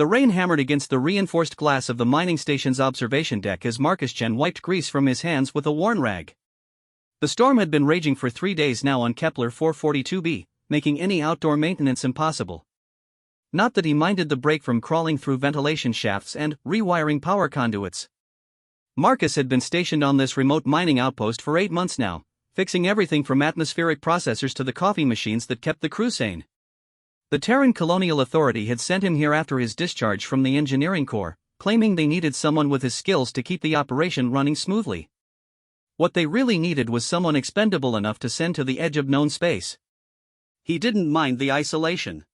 The rain hammered against the reinforced glass of the mining station's observation deck as Marcus Chen wiped grease from his hands with a worn rag. The storm had been raging for 3 days now on Kepler 442b, making any outdoor maintenance impossible. Not that he minded the break from crawling through ventilation shafts and rewiring power conduits. Marcus had been stationed on this remote mining outpost for 8 months now, fixing everything from atmospheric processors to the coffee machines that kept the crew sane. The Terran Colonial Authority had sent him here after his discharge from the Engineering Corps, claiming they needed someone with his skills to keep the operation running smoothly. What they really needed was someone expendable enough to send to the edge of known space. He didn't mind the isolation.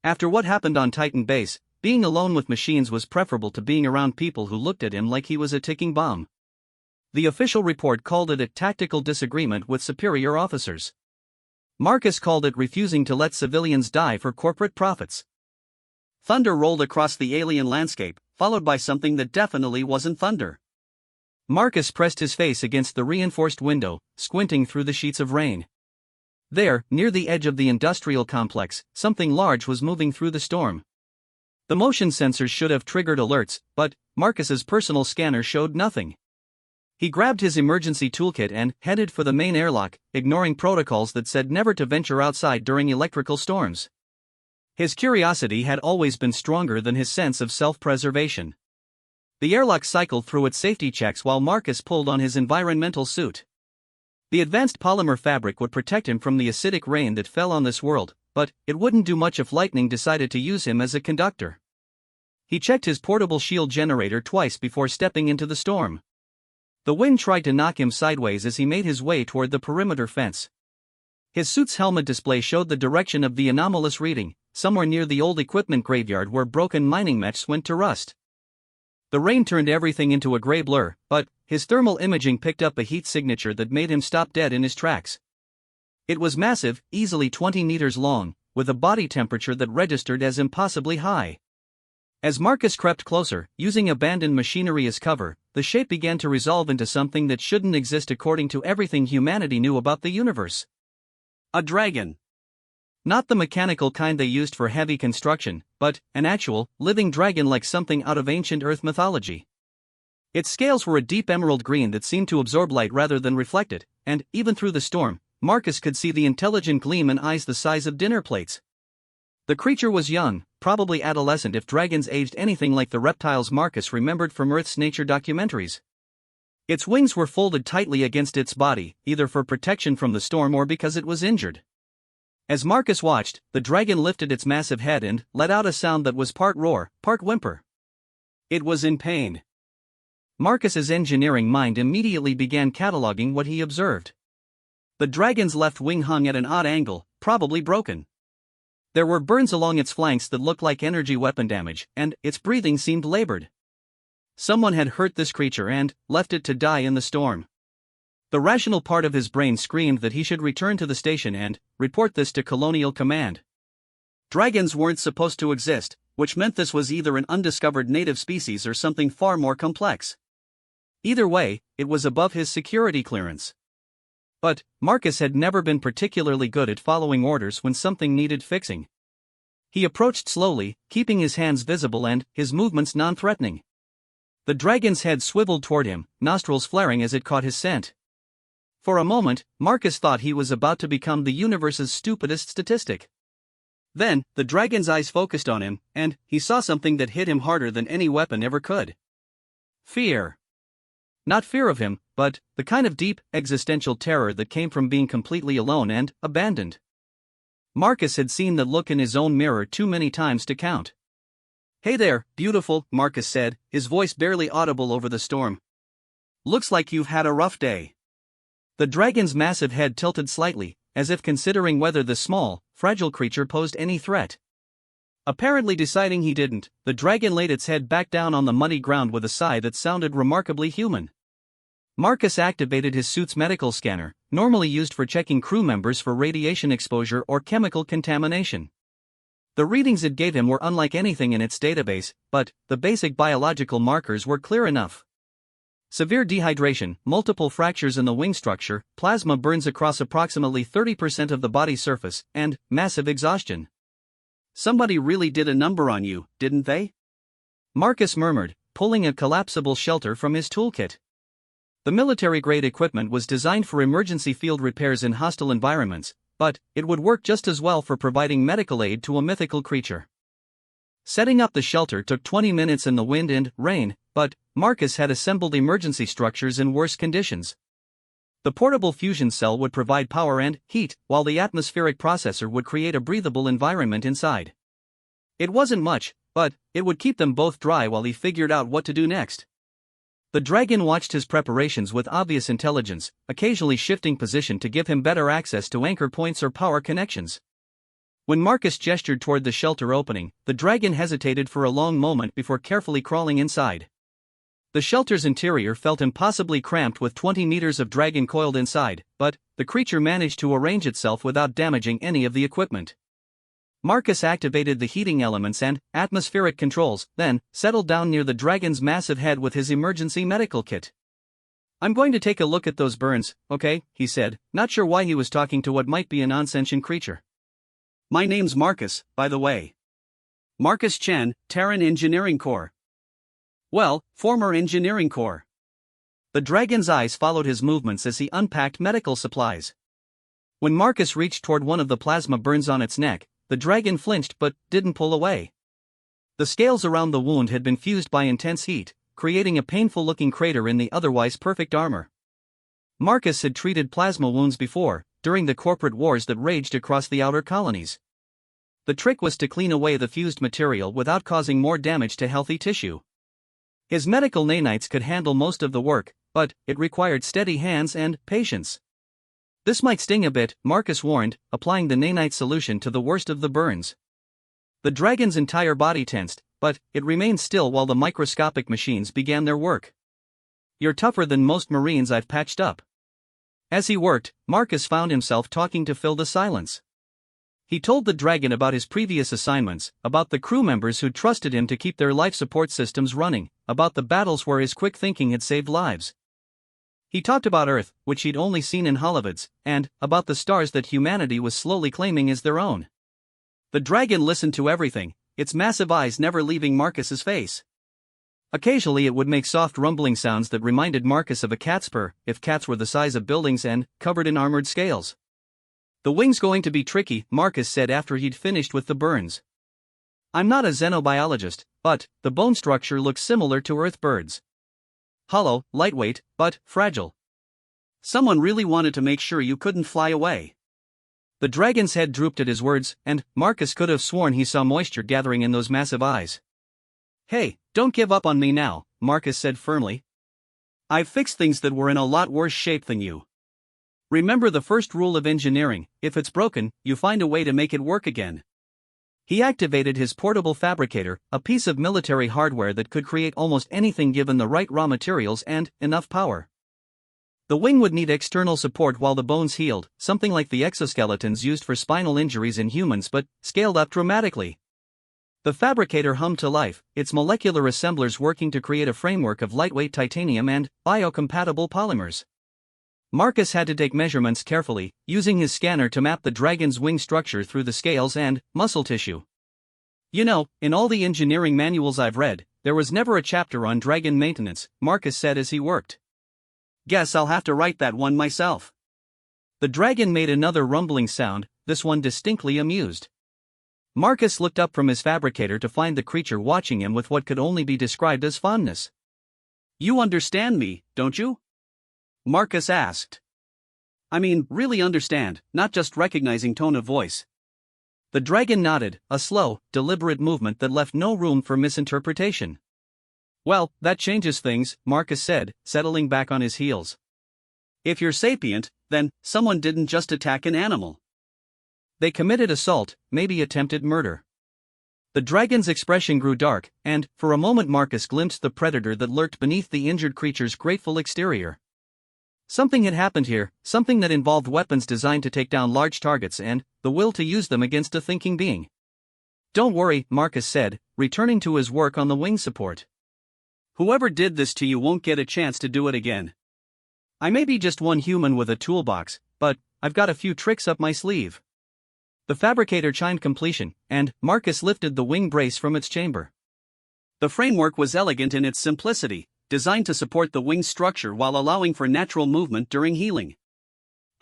After what happened on Titan Base, being alone with machines was preferable to being around people who looked at him like he was a ticking bomb. The official report called it a tactical disagreement with superior officers. Marcus called it refusing to let civilians die for corporate profits. Thunder rolled across the alien landscape, followed by something that definitely wasn't thunder. Marcus pressed his face against the reinforced window, squinting through the sheets of rain. There, near the edge of the industrial complex, something large was moving through the storm. The motion sensors should have triggered alerts, but Marcus's personal scanner showed nothing. He grabbed his emergency toolkit and headed for the main airlock, ignoring protocols that said never to venture outside during electrical storms. His curiosity had always been stronger than his sense of self-preservation. The airlock cycled through its safety checks while Marcus pulled on his environmental suit. The advanced polymer fabric would protect him from the acidic rain that fell on this world, but it wouldn't do much if lightning decided to use him as a conductor. He checked his portable shield generator twice before stepping into the storm. The wind tried to knock him sideways as he made his way toward the perimeter fence. His suit's helmet display showed the direction of the anomalous reading, somewhere near the old equipment graveyard where broken mining mechs went to rust. The rain turned everything into a gray blur, but his thermal imaging picked up a heat signature that made him stop dead in his tracks. It was massive, easily 20 meters long, with a body temperature that registered as impossibly high. As Marcus crept closer, using abandoned machinery as cover, the shape began to resolve into something that shouldn't exist according to everything humanity knew about the universe. A dragon. Not the mechanical kind they used for heavy construction, but an actual, living dragon like something out of ancient Earth mythology. Its scales were a deep emerald green that seemed to absorb light rather than reflect it, and, even through the storm, Marcus could see the intelligent gleam in eyes the size of dinner plates. The creature was young, probably adolescent if dragons aged anything like the reptiles Marcus remembered from Earth's nature documentaries. Its wings were folded tightly against its body, either for protection from the storm or because it was injured. As Marcus watched, the dragon lifted its massive head and let out a sound that was part roar, part whimper. It was in pain. Marcus's engineering mind immediately began cataloging what he observed. The dragon's left wing hung at an odd angle, probably broken. There were burns along its flanks that looked like energy weapon damage, and its breathing seemed labored. Someone had hurt this creature and left it to die in the storm. The rational part of his brain screamed that he should return to the station and report this to Colonial Command. Dragons weren't supposed to exist, which meant this was either an undiscovered native species or something far more complex. Either way, it was above his security clearance. But Marcus had never been particularly good at following orders when something needed fixing. He approached slowly, keeping his hands visible and his movements non-threatening. The dragon's head swiveled toward him, nostrils flaring as it caught his scent. For a moment, Marcus thought he was about to become the universe's stupidest statistic. Then, the dragon's eyes focused on him, and he saw something that hit him harder than any weapon ever could. Fear. Not fear of him, but the kind of deep, existential terror that came from being completely alone and abandoned. Marcus had seen that look in his own mirror too many times to count. "Hey there, beautiful," Marcus said, his voice barely audible over the storm. "Looks like you've had a rough day." The dragon's massive head tilted slightly, as if considering whether the small, fragile creature posed any threat. Apparently deciding he didn't, the dragon laid its head back down on the muddy ground with a sigh that sounded remarkably human. Marcus activated his suit's medical scanner, normally used for checking crew members for radiation exposure or chemical contamination. The readings it gave him were unlike anything in its database, but the basic biological markers were clear enough. Severe dehydration, multiple fractures in the wing structure, plasma burns across approximately 30% of the body surface, and massive exhaustion. somebody really did a number on you, didn't they? Marcus murmured, pulling a collapsible shelter from his toolkit. The military-grade equipment was designed for emergency field repairs in hostile environments, but it would work just as well for providing medical aid to a mythical creature. Setting up the shelter took 20 minutes in the wind and rain, but Marcus had assembled emergency structures in worse conditions. The portable fusion cell would provide power and heat, while the atmospheric processor would create a breathable environment inside. It wasn't much, but it would keep them both dry while he figured out what to do next. The dragon watched his preparations with obvious intelligence, occasionally shifting position to give him better access to anchor points or power connections. When Marcus gestured toward the shelter opening, the dragon hesitated for a long moment before carefully crawling inside. The shelter's interior felt impossibly cramped with 20 meters of dragon coiled inside, but the creature managed to arrange itself without damaging any of the equipment. Marcus activated the heating elements and atmospheric controls, then settled down near the dragon's massive head with his emergency medical kit. "I'm going to take a look at those burns, okay?" he said, not sure why he was talking to what might be a non-sentient creature. "My name's Marcus, by the way. Marcus Chen, Terran Engineering Corps." "Well, former Engineering Corps." The dragon's eyes followed his movements as he unpacked medical supplies. When Marcus reached toward one of the plasma burns on its neck, the dragon flinched but didn't pull away. The scales around the wound had been fused by intense heat, creating a painful-looking crater in the otherwise perfect armor. Marcus had treated plasma wounds before, during the corporate wars that raged across the outer colonies. The trick was to clean away the fused material without causing more damage to healthy tissue. His medical nanites could handle most of the work, but it required steady hands and patience. "This might sting a bit," Marcus warned, applying the nanite solution to the worst of the burns. The dragon's entire body tensed, but it remained still while the microscopic machines began their work. "You're tougher than most Marines I've patched up." As he worked, Marcus found himself talking to fill the silence. He told the dragon about his previous assignments, about the crew members who trusted him to keep their life support systems running, about the battles where his quick thinking had saved lives. He talked about Earth, which he'd only seen in holovids, and about the stars that humanity was slowly claiming as their own. The dragon listened to everything, its massive eyes never leaving Marcus's face. Occasionally it would make soft rumbling sounds that reminded Marcus of a cat's purr, if cats were the size of buildings and covered in armored scales. "The wing's going to be tricky," Marcus said after he'd finished with the burns. "I'm not a xenobiologist, but the bone structure looks similar to Earth birds. Hollow, lightweight, but fragile. Someone really wanted to make sure you couldn't fly away." The dragon's head drooped at his words, and Marcus could have sworn he saw moisture gathering in those massive eyes. "Hey, don't give up on me now," Marcus said firmly. "I've fixed things that were in a lot worse shape than you. Remember the first rule of engineering: if it's broken, you find a way to make it work again." He activated his portable fabricator, a piece of military hardware that could create almost anything given the right raw materials and enough power. The wing would need external support while the bones healed, something like the exoskeletons used for spinal injuries in humans but scaled up dramatically. The fabricator hummed to life, its molecular assemblers working to create a framework of lightweight titanium and biocompatible polymers. Marcus had to take measurements carefully, using his scanner to map the dragon's wing structure through the scales and muscle tissue. "You know, in all the engineering manuals I've read, there was never a chapter on dragon maintenance," Marcus said as he worked. "Guess I'll have to write that one myself." The dragon made another rumbling sound, this one distinctly amused. Marcus looked up from his fabricator to find the creature watching him with what could only be described as fondness. "You understand me, don't you?" Marcus asked. "I mean, really understand, not just recognizing tone of voice." The dragon nodded, a slow, deliberate movement that left no room for misinterpretation. "Well, that changes things," Marcus said, settling back on his heels. "If you're sapient, then someone didn't just attack an animal. They committed assault, maybe attempted murder." The dragon's expression grew dark, and, for a moment Marcus glimpsed the predator that lurked beneath the injured creature's grateful exterior. Something had happened here, something that involved weapons designed to take down large targets and the will to use them against a thinking being. "Don't worry," Marcus said, returning to his work on the wing support. "Whoever did this to you won't get a chance to do it again. I may be just one human with a toolbox, but I've got a few tricks up my sleeve." The fabricator chimed completion, and Marcus lifted the wing brace from its chamber. The framework was elegant in its simplicity, designed to support the wing structure while allowing for natural movement during healing.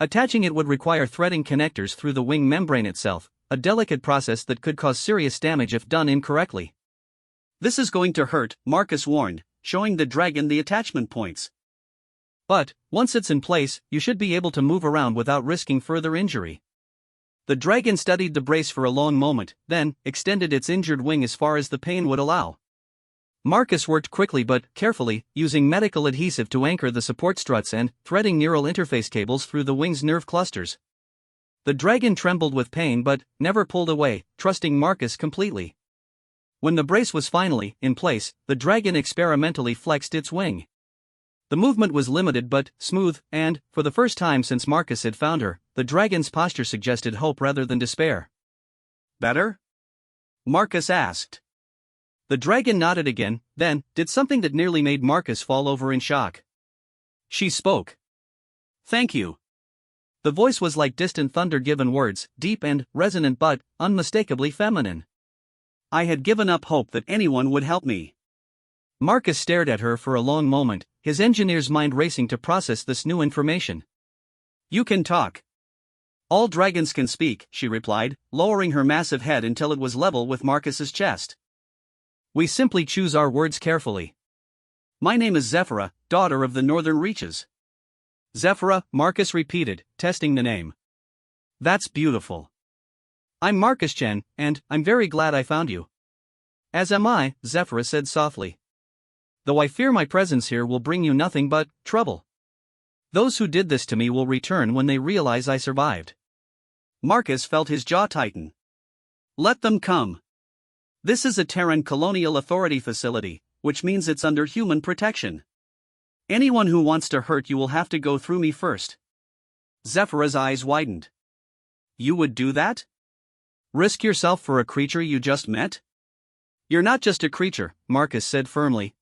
Attaching it would require threading connectors through the wing membrane itself, a delicate process that could cause serious damage if done incorrectly. "This is going to hurt," Marcus warned, showing the dragon the attachment points. "But, once it's in place, you should be able to move around without risking further injury." The dragon studied the brace for a long moment, then extended its injured wing as far as the pain would allow. Marcus worked quickly but carefully, using medical adhesive to anchor the support struts and threading neural interface cables through the wing's nerve clusters. The dragon trembled with pain but never pulled away, trusting Marcus completely. When the brace was finally in place, the dragon experimentally flexed its wing. The movement was limited but smooth, and, for the first time since Marcus had found her, the dragon's posture suggested hope rather than despair. "Better?" Marcus asked. The dragon nodded again, then did something that nearly made Marcus fall over in shock. She spoke. "Thank you." The voice was like distant thunder given words, deep and resonant but unmistakably feminine. "I had given up hope that anyone would help me." Marcus stared at her for a long moment, his engineer's mind racing to process this new information. "You can talk." "All dragons can speak," she replied, lowering her massive head until it was level with Marcus's chest. "We simply choose our words carefully. My name is Zephyra, daughter of the northern reaches." "Zephyra," Marcus repeated, testing the name. "That's beautiful." "I'm Marcus Chen, and I'm very glad I found you." "As am I," Zephyra said softly. "Though I fear my presence here will bring you nothing but trouble. Those who did this to me will return when they realize I survived." Marcus felt his jaw tighten. "Let them come. This is a Terran Colonial Authority facility, which means it's under human protection. Anyone who wants to hurt you will have to go through me first." Zephyra's eyes widened. "You would do that? Risk yourself for a creature you just met?" "You're not just a creature," Marcus said firmly.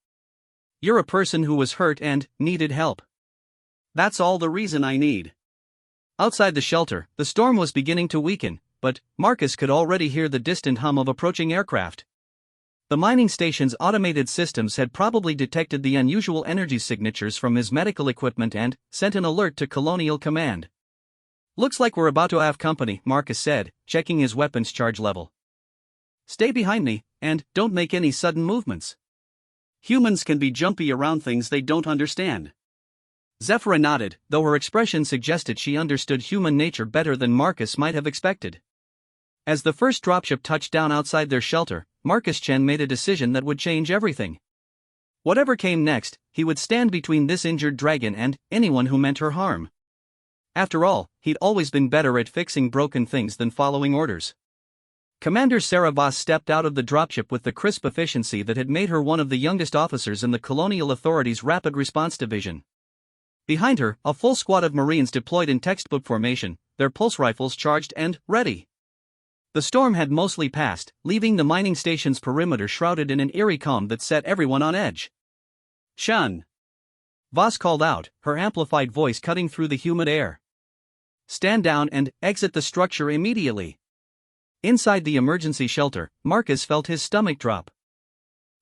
"You're a person who was hurt and needed help. That's all the reason I need." Outside the shelter, the storm was beginning to weaken, but Marcus could already hear the distant hum of approaching aircraft. The mining station's automated systems had probably detected the unusual energy signatures from his medical equipment and sent an alert to Colonial Command. "Looks like we're about to have company," Marcus said, checking his weapons charge level. "Stay behind me, and don't make any sudden movements. Humans can be jumpy around things they don't understand." Zephyra nodded, though her expression suggested she understood human nature better than Marcus might have expected. As the first dropship touched down outside their shelter, Marcus Chen made a decision that would change everything. Whatever came next, he would stand between this injured dragon and anyone who meant her harm. After all, he'd always been better at fixing broken things than following orders. Commander Sarah Voss stepped out of the dropship with the crisp efficiency that had made her one of the youngest officers in the Colonial Authority's Rapid Response Division. Behind her, a full squad of Marines deployed in textbook formation, their pulse rifles charged and ready. The storm had mostly passed, leaving the mining station's perimeter shrouded in an eerie calm that set everyone on edge. "Shun!" Voss called out, her amplified voice cutting through the humid air. "Stand down and exit the structure immediately." Inside the emergency shelter, Marcus felt his stomach drop.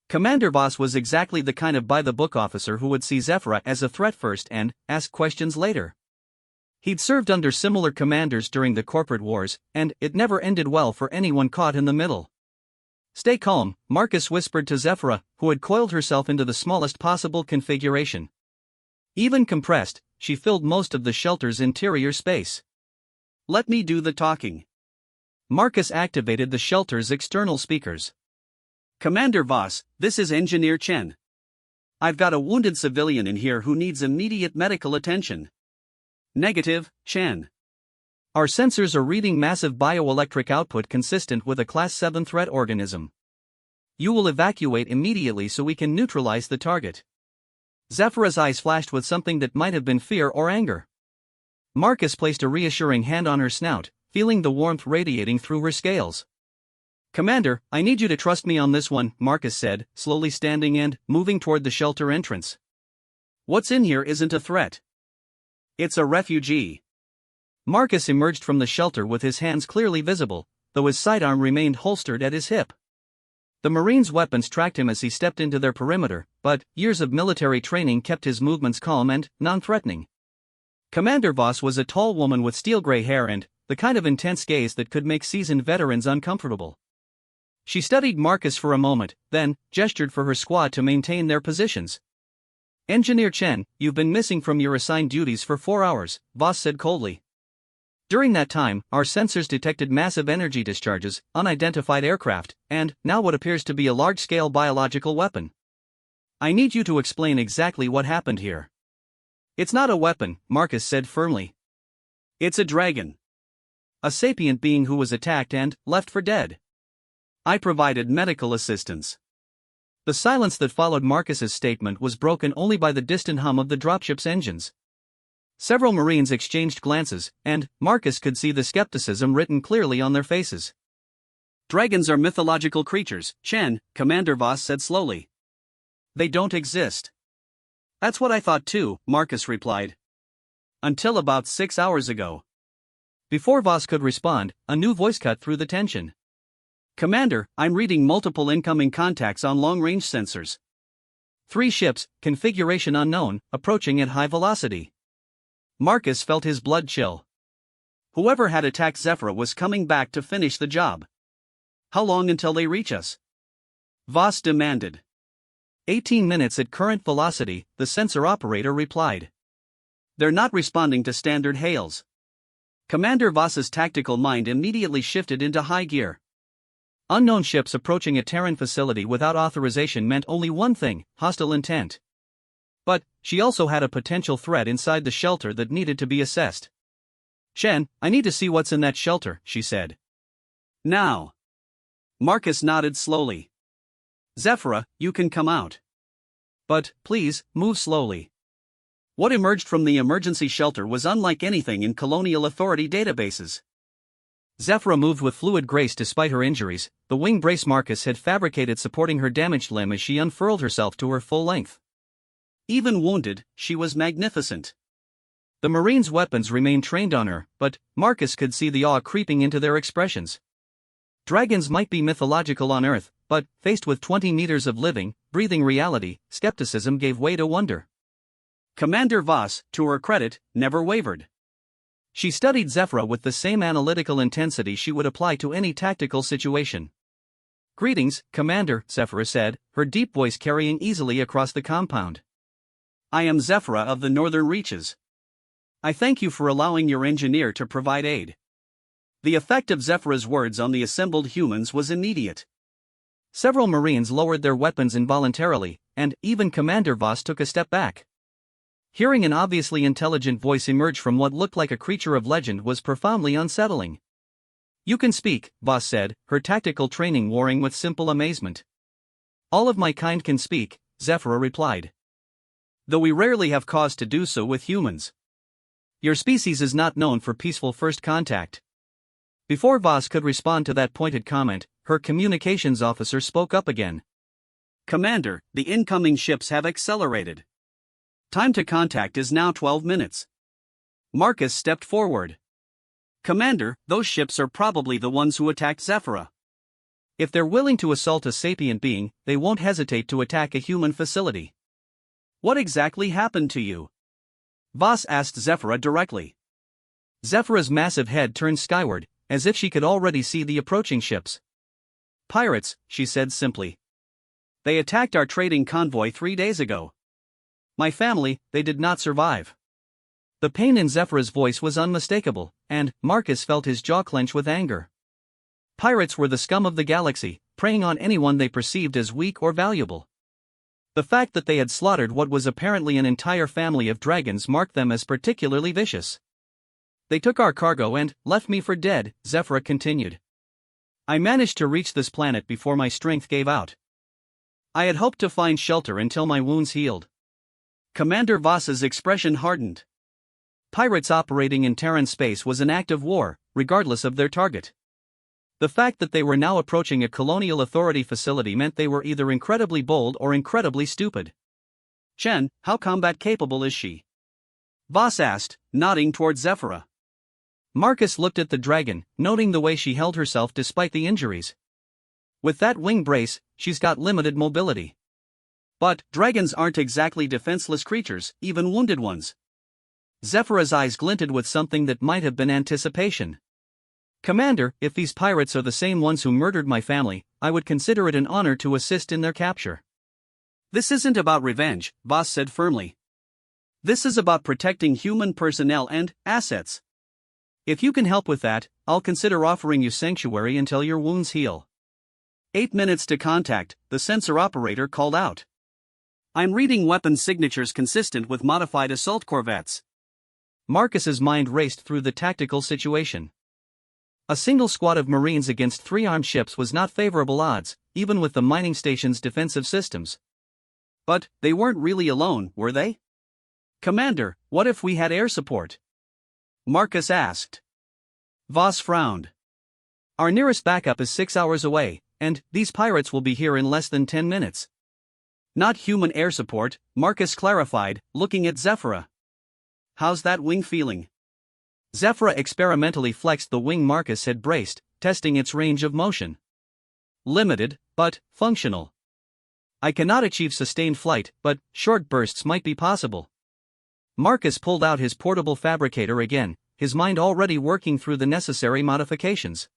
Commander Voss was exactly the kind of by-the-book officer who would see Zephyra as a threat first and ask questions later. He'd served under similar commanders during the corporate wars, and it never ended well for anyone caught in the middle. "Stay calm," Marcus whispered to Zephyra, who had coiled herself into the smallest possible configuration. Even compressed, she filled most of the shelter's interior space. "Let me do the talking." Marcus activated the shelter's external speakers. "Commander Voss, this is Engineer Chen. I've got a wounded civilian in here who needs immediate medical attention." "Negative, Chen. Our sensors are reading massive bioelectric output consistent with a Class 7 threat organism. You will evacuate immediately so we can neutralize the target." Zephyra's eyes flashed with something that might have been fear or anger. Marcus placed a reassuring hand on her snout, feeling the warmth radiating through her scales. "Commander, I need you to trust me on this one," Marcus said, slowly standing and moving toward the shelter entrance. "What's in here isn't a threat. It's a refugee." Marcus emerged from the shelter with his hands clearly visible, though his sidearm remained holstered at his hip. The Marines' weapons tracked him as he stepped into their perimeter, but years of military training kept his movements calm and non-threatening. Commander Voss was a tall woman with steel-gray hair and the kind of intense gaze that could make seasoned veterans uncomfortable. She studied Marcus for a moment, then gestured for her squad to maintain their positions. "Engineer Chen, you've been missing from your assigned duties for 4 hours," Voss said coldly. "During that time, our sensors detected massive energy discharges, unidentified aircraft, and now what appears to be a large-scale biological weapon. I need you to explain exactly what happened here." "It's not a weapon," Marcus said firmly. "It's a dragon. A sapient being who was attacked and left for dead. I provided medical assistance." The silence that followed Marcus's statement was broken only by the distant hum of the dropship's engines. Several Marines exchanged glances, and Marcus could see the skepticism written clearly on their faces. "Dragons are mythological creatures, Chen," Commander Voss said slowly. "They don't exist." "That's what I thought too," Marcus replied. "Until about 6 hours ago." Before Voss could respond, a new voice cut through the tension. "Commander, I'm reading multiple incoming contacts on long-range sensors. 3 ships, configuration unknown, approaching at high velocity." Marcus felt his blood chill. Whoever had attacked Zephyra was coming back to finish the job. "How long until they reach us?" Voss demanded. 18 minutes at current velocity, the sensor operator replied. "They're not responding to standard hails." Commander Voss's tactical mind immediately shifted into high gear. Unknown ships approaching a Terran facility without authorization meant only one thing: hostile intent. But she also had a potential threat inside the shelter that needed to be assessed. "Chen, I need to see what's in that shelter," she said. "Now." Marcus nodded slowly. "Zephyra, you can come out. But, please, move slowly." What emerged from the emergency shelter was unlike anything in Colonial Authority databases. Zephyra moved with fluid grace despite her injuries, the wing brace Marcus had fabricated supporting her damaged limb as she unfurled herself to her full length. Even wounded, she was magnificent. The Marines' weapons remained trained on her, but Marcus could see the awe creeping into their expressions. Dragons might be mythological on Earth, but faced with 20 meters of living, breathing reality, skepticism gave way to wonder. Commander Voss, to her credit, never wavered. She studied Zephyra with the same analytical intensity she would apply to any tactical situation. "Greetings, Commander," Zephyra said, her deep voice carrying easily across the compound. "I am Zephyra of the Northern Reaches. I thank you for allowing your engineer to provide aid." The effect of Zephyra's words on the assembled humans was immediate. Several Marines lowered their weapons involuntarily, and even Commander Voss took a step back. Hearing an obviously intelligent voice emerge from what looked like a creature of legend was profoundly unsettling. "You can speak," Voss said, her tactical training warring with simple amazement. "All of my kind can speak," Zephyra replied. "Though we rarely have cause to do so with humans. Your species is not known for peaceful first contact." Before Voss could respond to that pointed comment, her communications officer spoke up again. "Commander, the incoming ships have accelerated. Time to contact is now 12 minutes. Marcus stepped forward. "Commander, those ships are probably the ones who attacked Zephyra. If they're willing to assault a sapient being, they won't hesitate to attack a human facility." "What exactly happened to you?" Voss asked Zephyra directly. Zephyra's massive head turned skyward, as if she could already see the approaching ships. "Pirates," she said simply. "They attacked our trading convoy 3 days ago. My family, they did not survive." The pain in Zephyra's voice was unmistakable, and Marcus felt his jaw clench with anger. Pirates were the scum of the galaxy, preying on anyone they perceived as weak or valuable. The fact that they had slaughtered what was apparently an entire family of dragons marked them as particularly vicious. "They took our cargo and left me for dead," Zephyra continued. "I managed to reach this planet before my strength gave out. I had hoped to find shelter until my wounds healed." Commander Voss's expression hardened. Pirates operating in Terran space was an act of war, regardless of their target. The fact that they were now approaching a Colonial Authority facility meant they were either incredibly bold or incredibly stupid. "Chen, how combat capable is she?" Voss asked, nodding toward Zephyra. Marcus looked at the dragon, noting the way she held herself despite the injuries. With that wing brace, she's got limited mobility. But dragons aren't exactly defenseless creatures, even wounded ones. Zephyr's eyes glinted with something that might have been anticipation. Commander, if these pirates are the same ones who murdered my family, I would consider it an honor to assist in their capture. This isn't about revenge, Voss said firmly. This is about protecting human personnel and assets. If you can help with that, I'll consider offering you sanctuary until your wounds heal. 8 minutes to contact, the sensor operator called out. I'm reading weapon signatures consistent with modified assault corvettes. Marcus's mind raced through the tactical situation. A single squad of Marines against 3 armed ships was not favorable odds, even with the mining station's defensive systems. But they weren't really alone, were they? Commander, what if we had air support? Marcus asked. Voss frowned. Our nearest backup is 6 hours away, and these pirates will be here in less than 10 minutes. Not human air support, Marcus clarified, looking at Zephyra. How's that wing feeling? Zephyra experimentally flexed the wing Marcus had braced, testing its range of motion. Limited, but functional. I cannot achieve sustained flight, but short bursts might be possible. Marcus pulled out his portable fabricator again, his mind already working through the necessary modifications.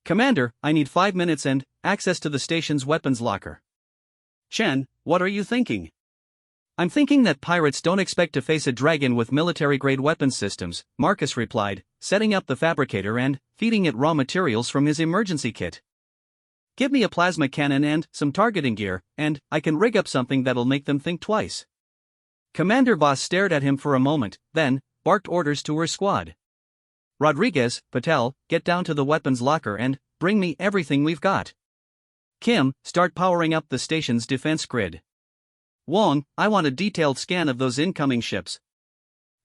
Commander, I need 5 minutes and access to the station's weapons locker. Chen, what are you thinking? I'm thinking that pirates don't expect to face a dragon with military-grade weapons systems, Marcus replied, setting up the fabricator and feeding it raw materials from his emergency kit. Give me a plasma cannon and some targeting gear, and I can rig up something that'll make them think twice. Commander Voss stared at him for a moment, then barked orders to her squad. Rodriguez, Patel, get down to the weapons locker and bring me everything we've got. Kim, start powering up the station's defense grid. Wong, I want a detailed scan of those incoming ships.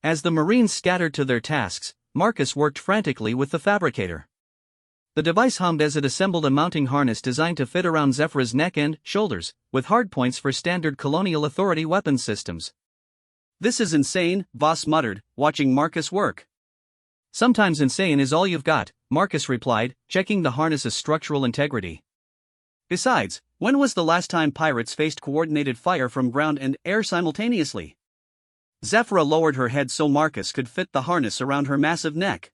As the Marines scattered to their tasks, Marcus worked frantically with the fabricator. The device hummed as it assembled a mounting harness designed to fit around Zephyr's neck and shoulders, with hardpoints for standard Colonial Authority weapons systems. This is insane, Voss muttered, watching Marcus work. Sometimes insane is all you've got, Marcus replied, checking the harness's structural integrity. Besides, when was the last time pirates faced coordinated fire from ground and air simultaneously? Zephra lowered her head so Marcus could fit the harness around her massive neck.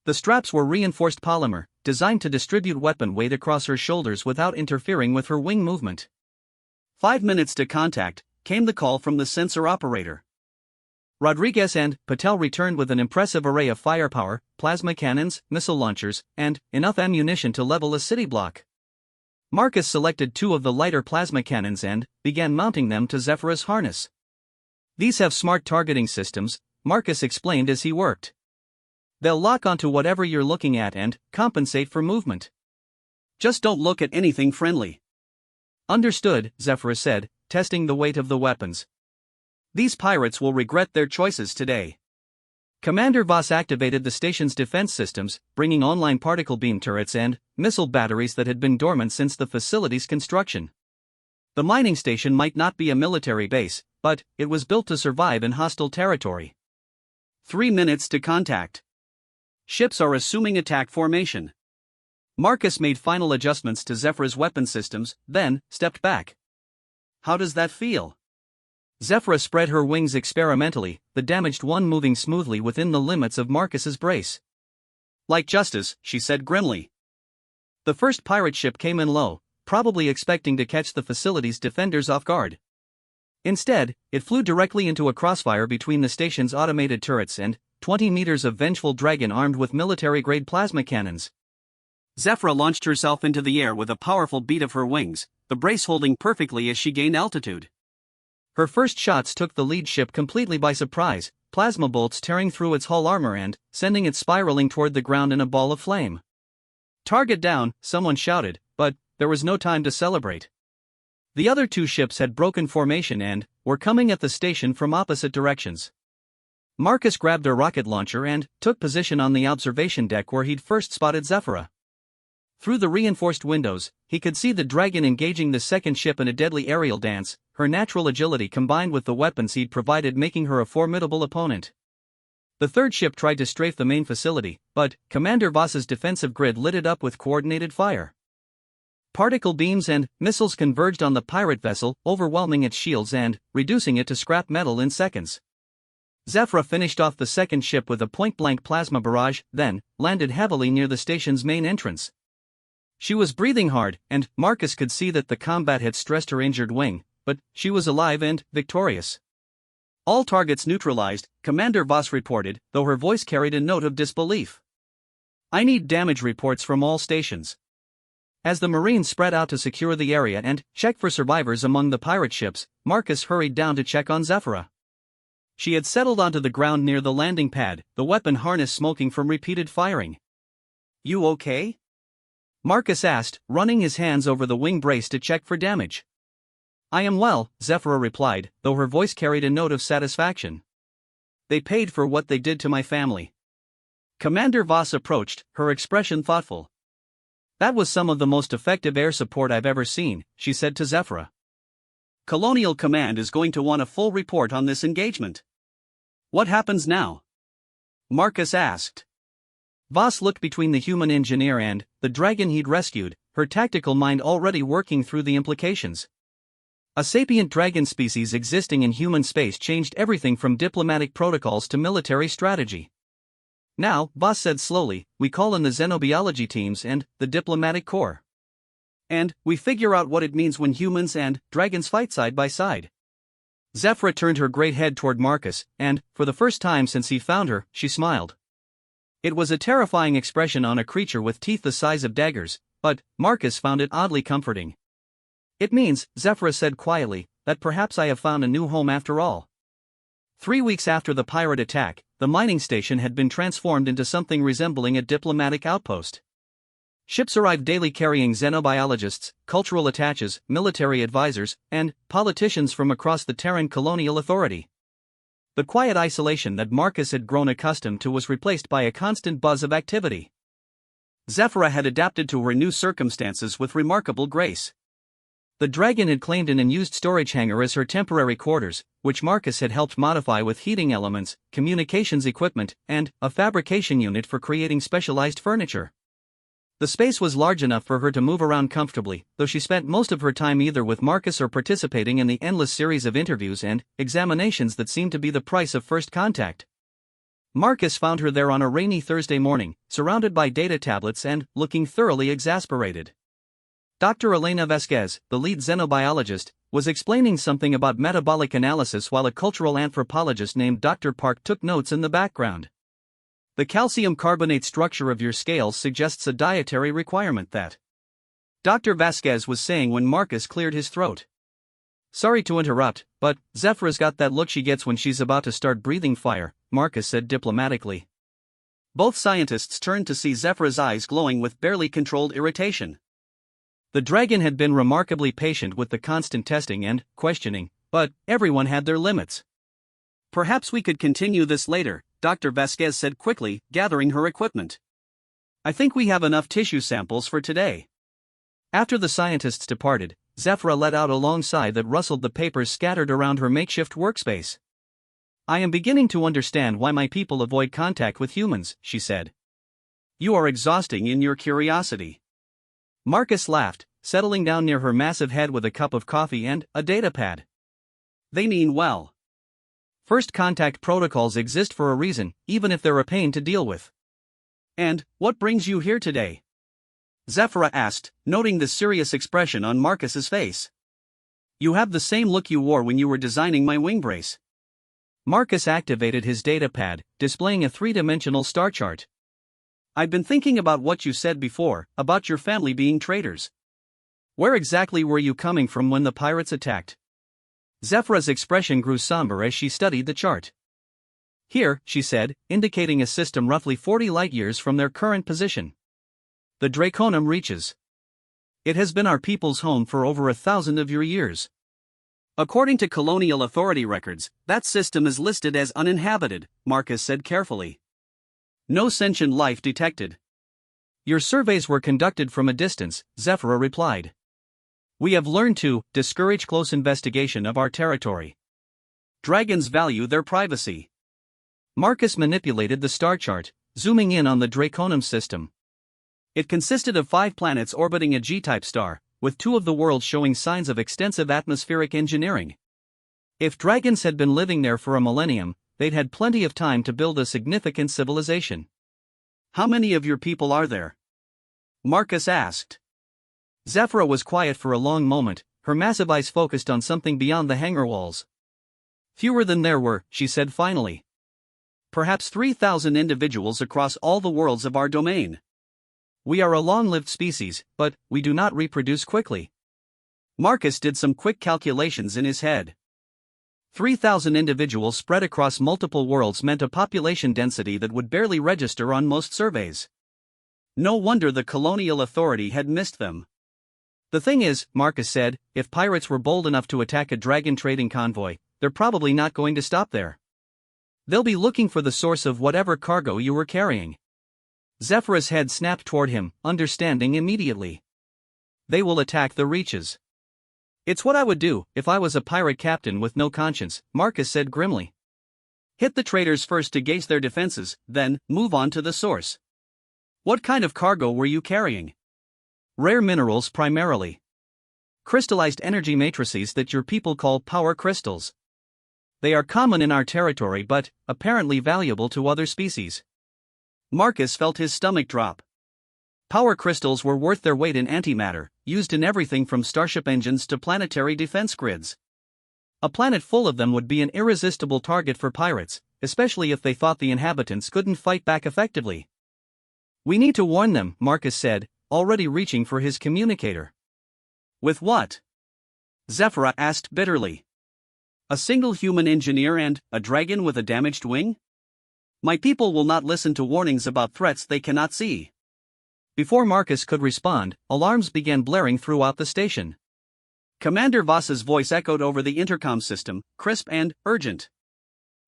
The straps were reinforced polymer, designed to distribute weapon weight across her shoulders without interfering with her wing movement. 5 minutes to contact, came the call from the sensor operator. Rodriguez and Patel returned with an impressive array of firepower, plasma cannons, missile launchers, and enough ammunition to level a city block. Marcus selected 2 of the lighter plasma cannons and began mounting them to Zephyr's harness. These have smart targeting systems, Marcus explained as he worked. They'll lock onto whatever you're looking at and compensate for movement. Just don't look at anything friendly. Understood, Zephyr said, testing the weight of the weapons. These pirates will regret their choices today. Commander Voss activated the station's defense systems, bringing online particle beam turrets and missile batteries that had been dormant since the facility's construction. The mining station might not be a military base, but it was built to survive in hostile territory. 3 minutes to contact. Ships are assuming attack formation. Marcus made final adjustments to Zephyr's weapon systems, then stepped back. How does that feel? Zephyr spread her wings experimentally, the damaged one moving smoothly within the limits of Marcus's brace. Like justice, she said grimly. The first pirate ship came in low, probably expecting to catch the facility's defenders off guard. Instead, it flew directly into a crossfire between the station's automated turrets and 20 meters of vengeful dragon armed with military-grade plasma cannons. Zephyr launched herself into the air with a powerful beat of her wings, the brace holding perfectly as she gained altitude. Her first shots took the lead ship completely by surprise, plasma bolts tearing through its hull armor and sending it spiraling toward the ground in a ball of flame. Target down, someone shouted, but there was no time to celebrate. The other 2 ships had broken formation and were coming at the station from opposite directions. Marcus grabbed a rocket launcher and took position on the observation deck where he'd first spotted Zephyra. Through the reinforced windows, he could see the dragon engaging the second ship in a deadly aerial dance, her natural agility combined with the weapons he'd provided making her a formidable opponent. The third ship tried to strafe the main facility, but Commander Voss's defensive grid lit it up with coordinated fire. Particle beams and missiles converged on the pirate vessel, overwhelming its shields and reducing it to scrap metal in seconds. Zephyra finished off the second ship with a point-blank plasma barrage, then landed heavily near the station's main entrance. She was breathing hard, and Marcus could see that the combat had stressed her injured wing, but she was alive and victorious. All targets neutralized, Commander Voss reported, though her voice carried a note of disbelief. I need damage reports from all stations. As the Marines spread out to secure the area and check for survivors among the pirate ships, Marcus hurried down to check on Zephyra. She had settled onto the ground near the landing pad, the weapon harness smoking from repeated firing. You okay? Marcus asked, running his hands over the wing brace to check for damage. I am well, Zephyra replied, though her voice carried a note of satisfaction. They paid for what they did to my family. Commander Voss approached, her expression thoughtful. That was some of the most effective air support I've ever seen, she said to Zephyra. Colonial Command is going to want a full report on this engagement. What happens now? Marcus asked. Voss looked between the human engineer and the dragon he'd rescued, her tactical mind already working through the implications. A sapient dragon species existing in human space changed everything from diplomatic protocols to military strategy. Now, Voss said slowly, we call in the xenobiology teams and the diplomatic corps. And we figure out what it means when humans and dragons fight side by side. Zephyra turned her great head toward Marcus, and, for the first time since he found her, she smiled. It was a terrifying expression on a creature with teeth the size of daggers, but Marcus found it oddly comforting. It means, Zephyra said quietly, that perhaps I have found a new home after all. 3 weeks after the pirate attack, the mining station had been transformed into something resembling a diplomatic outpost. Ships arrived daily carrying xenobiologists, cultural attaches, military advisors, and politicians from across the Terran colonial authority. The quiet isolation that Marcus had grown accustomed to was replaced by a constant buzz of activity. Zephyra had adapted to her new circumstances with remarkable grace. The dragon had claimed an unused storage hangar as her temporary quarters, which Marcus had helped modify with heating elements, communications equipment, and a fabrication unit for creating specialized furniture. The space was large enough for her to move around comfortably, though she spent most of her time either with Marcus or participating in the endless series of interviews and examinations that seemed to be the price of first contact. Marcus found her there on a rainy Thursday morning, surrounded by data tablets and looking thoroughly exasperated. Dr. Elena Vasquez, the lead xenobiologist, was explaining something about metabolic analysis while a cultural anthropologist named Dr. Park took notes in the background. The calcium carbonate structure of your scales suggests a dietary requirement that. Dr. Vasquez was saying when Marcus cleared his throat. Sorry to interrupt, but Zephyra's got that look she gets when she's about to start breathing fire, Marcus said diplomatically. Both scientists turned to see Zephyra's eyes glowing with barely controlled irritation. The dragon had been remarkably patient with the constant testing and questioning, but everyone had their limits. Perhaps we could continue this later, Dr. Vasquez said quickly, gathering her equipment. I think we have enough tissue samples for today. After the scientists departed, Zephyra let out a long sigh that rustled the papers scattered around her makeshift workspace. I am beginning to understand why my people avoid contact with humans, she said. You are exhausting in your curiosity. Marcus laughed, settling down near her massive head with a cup of coffee and a datapad. They mean well. First contact protocols exist for a reason, even if they're a pain to deal with. And what brings you here today? Zephyra asked, noting the serious expression on Marcus's face. You have the same look you wore when you were designing my wing brace. Marcus activated his datapad, displaying a three-dimensional star chart. I've been thinking about what you said before, about your family being traitors. Where exactly were you coming from when the pirates attacked? Zephyra's expression grew somber as she studied the chart. Here, she said, indicating a system roughly 40 light-years from their current position. The Draconum reaches. It has been our people's home for over 1,000 of your years. According to colonial authority records, that system is listed as uninhabited, Marcus said carefully. No sentient life detected. Your surveys were conducted from a distance, Zephyra replied. We have learned to discourage close investigation of our territory. Dragons value their privacy. Marcus manipulated the star chart, zooming in on the Draconum system. It consisted of 5 planets orbiting a G-type star, with 2 of the worlds showing signs of extensive atmospheric engineering. If dragons had been living there for a millennium, they'd had plenty of time to build a significant civilization. "How many of your people are there?" Marcus asked. Zephyra was quiet for a long moment, her massive eyes focused on something beyond the hangar walls. "Fewer than there were," she said finally. "Perhaps 3,000 individuals across all the worlds of our domain. We are a long-lived species, but we do not reproduce quickly." Marcus did some quick calculations in his head. 3,000 individuals spread across multiple worlds meant a population density that would barely register on most surveys. No wonder the colonial authority had missed them. "The thing is," Marcus said, "if pirates were bold enough to attack a dragon trading convoy, they're probably not going to stop there. They'll be looking for the source of whatever cargo you were carrying." Zephyra's head snapped toward him, understanding immediately. "They will attack the Reaches." "It's what I would do if I was a pirate captain with no conscience," Marcus said grimly. "Hit the traders first to gauge their defenses, then move on to the source." "What kind of cargo were you carrying?" "Rare minerals primarily. Crystallized energy matrices that your people call power crystals. They are common in our territory but apparently valuable to other species." Marcus felt his stomach drop. Power crystals were worth their weight in antimatter, used in everything from starship engines to planetary defense grids. A planet full of them would be an irresistible target for pirates, especially if they thought the inhabitants couldn't fight back effectively. "We need to warn them," Marcus said, already reaching for his communicator. "With what?" Zephyra asked bitterly. "A single human engineer and a dragon with a damaged wing? My people will not listen to warnings about threats they cannot see." Before Marcus could respond, alarms began blaring throughout the station. Commander Voss's voice echoed over the intercom system, crisp and urgent.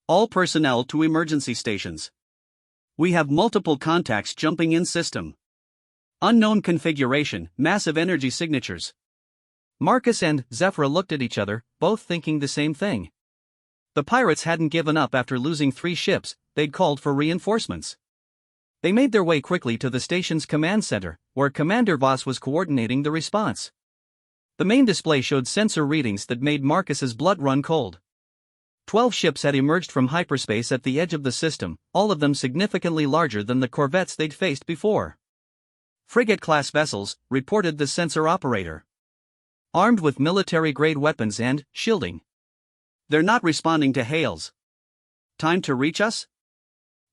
"All personnel to emergency stations. We have multiple contacts jumping in system. Unknown configuration, massive energy signatures." Marcus and Zephyra looked at each other, both thinking the same thing. The pirates hadn't given up after losing 3 ships, they'd called for reinforcements. They made their way quickly to the station's command center, where Commander Voss was coordinating the response. The main display showed sensor readings that made Marcus's blood run cold. 12 ships had emerged from hyperspace at the edge of the system, all of them significantly larger than the corvettes they'd faced before. "Frigate-class vessels," reported the sensor operator. "Armed with military-grade weapons and shielding. They're not responding to hails." "Time to reach us?"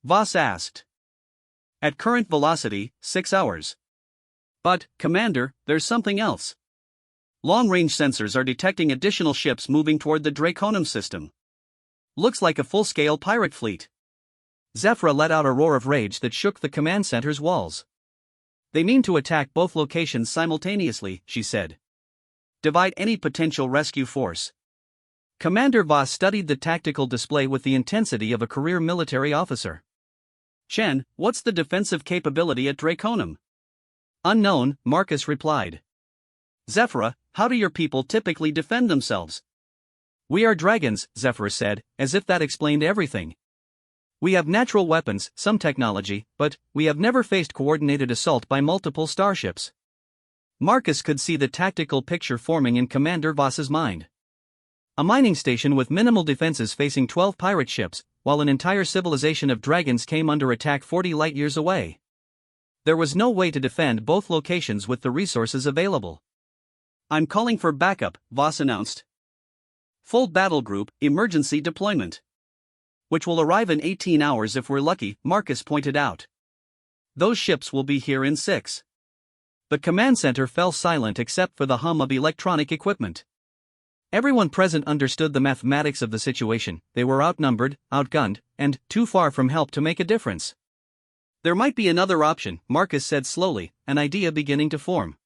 Voss asked. "At current velocity, 6 hours. But, Commander, there's something else. Long-range sensors are detecting additional ships moving toward the Draconum system. Looks like a full-scale pirate fleet." Zephyra let out a roar of rage that shook the command center's walls. "They mean to attack both locations simultaneously," she said. "Divide any potential rescue force." Commander Voss studied the tactical display with the intensity of a career military officer. "Chen, what's the defensive capability at Draconum?" "Unknown," Marcus replied. "Zephyra, how do your people typically defend themselves?" "We are dragons," Zephyra said, as if that explained everything. "We have natural weapons, some technology, but we have never faced coordinated assault by multiple starships." Marcus could see the tactical picture forming in Commander Voss's mind. A mining station with minimal defenses facing 12 pirate ships, while an entire civilization of dragons came under attack 40 light-years away. There was no way to defend both locations with the resources available. "I'm calling for backup," Voss announced. "Full battle group, emergency deployment." "Which will arrive in 18 hours if we're lucky," Marcus pointed out. "Those ships will be here in 6. The command center fell silent except for the hum of electronic equipment. Everyone present understood the mathematics of the situation. They were outnumbered, outgunned, and too far from help to make a difference. "There might be another option," Marcus said slowly, an idea beginning to form.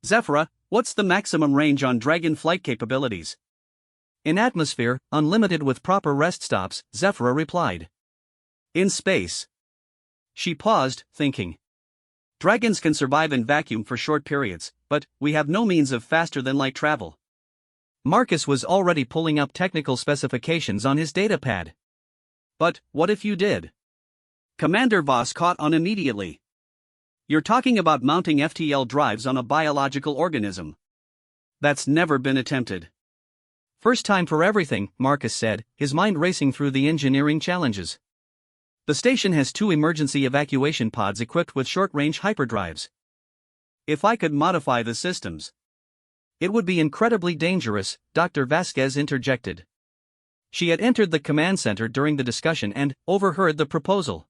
"Zephyra, what's the maximum range on Dragon flight capabilities?" "In atmosphere, unlimited with proper rest stops," Zephyra replied. "In space?" She paused, thinking. "Dragons can survive in vacuum for short periods, but we have no means of faster-than-light travel." Marcus was already pulling up technical specifications on his datapad. But what if you did? Commander Voss caught on immediately. You're talking about mounting FTL drives on a biological organism. That's never been attempted. First time for everything, Marcus said, his mind racing through the engineering challenges. The station has 2 emergency evacuation pods equipped with short-range hyperdrives. If I could modify the systems, it would be incredibly dangerous, Dr. Vasquez interjected. She had entered the command center during the discussion and overheard the proposal.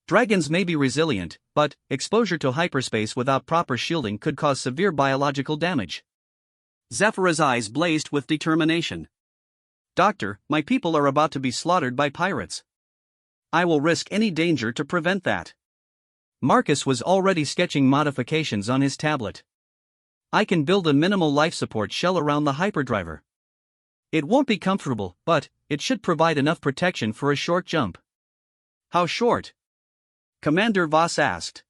Dragons may be resilient, but exposure to hyperspace without proper shielding could cause severe biological damage. Zephyr's eyes blazed with determination. Doctor, my people are about to be slaughtered by pirates. I will risk any danger to prevent that. Marcus was already sketching modifications on his tablet. I can build a minimal life support shell around the hyperdriver. It won't be comfortable, but it should provide enough protection for a short jump. How short? Commander Voss asked.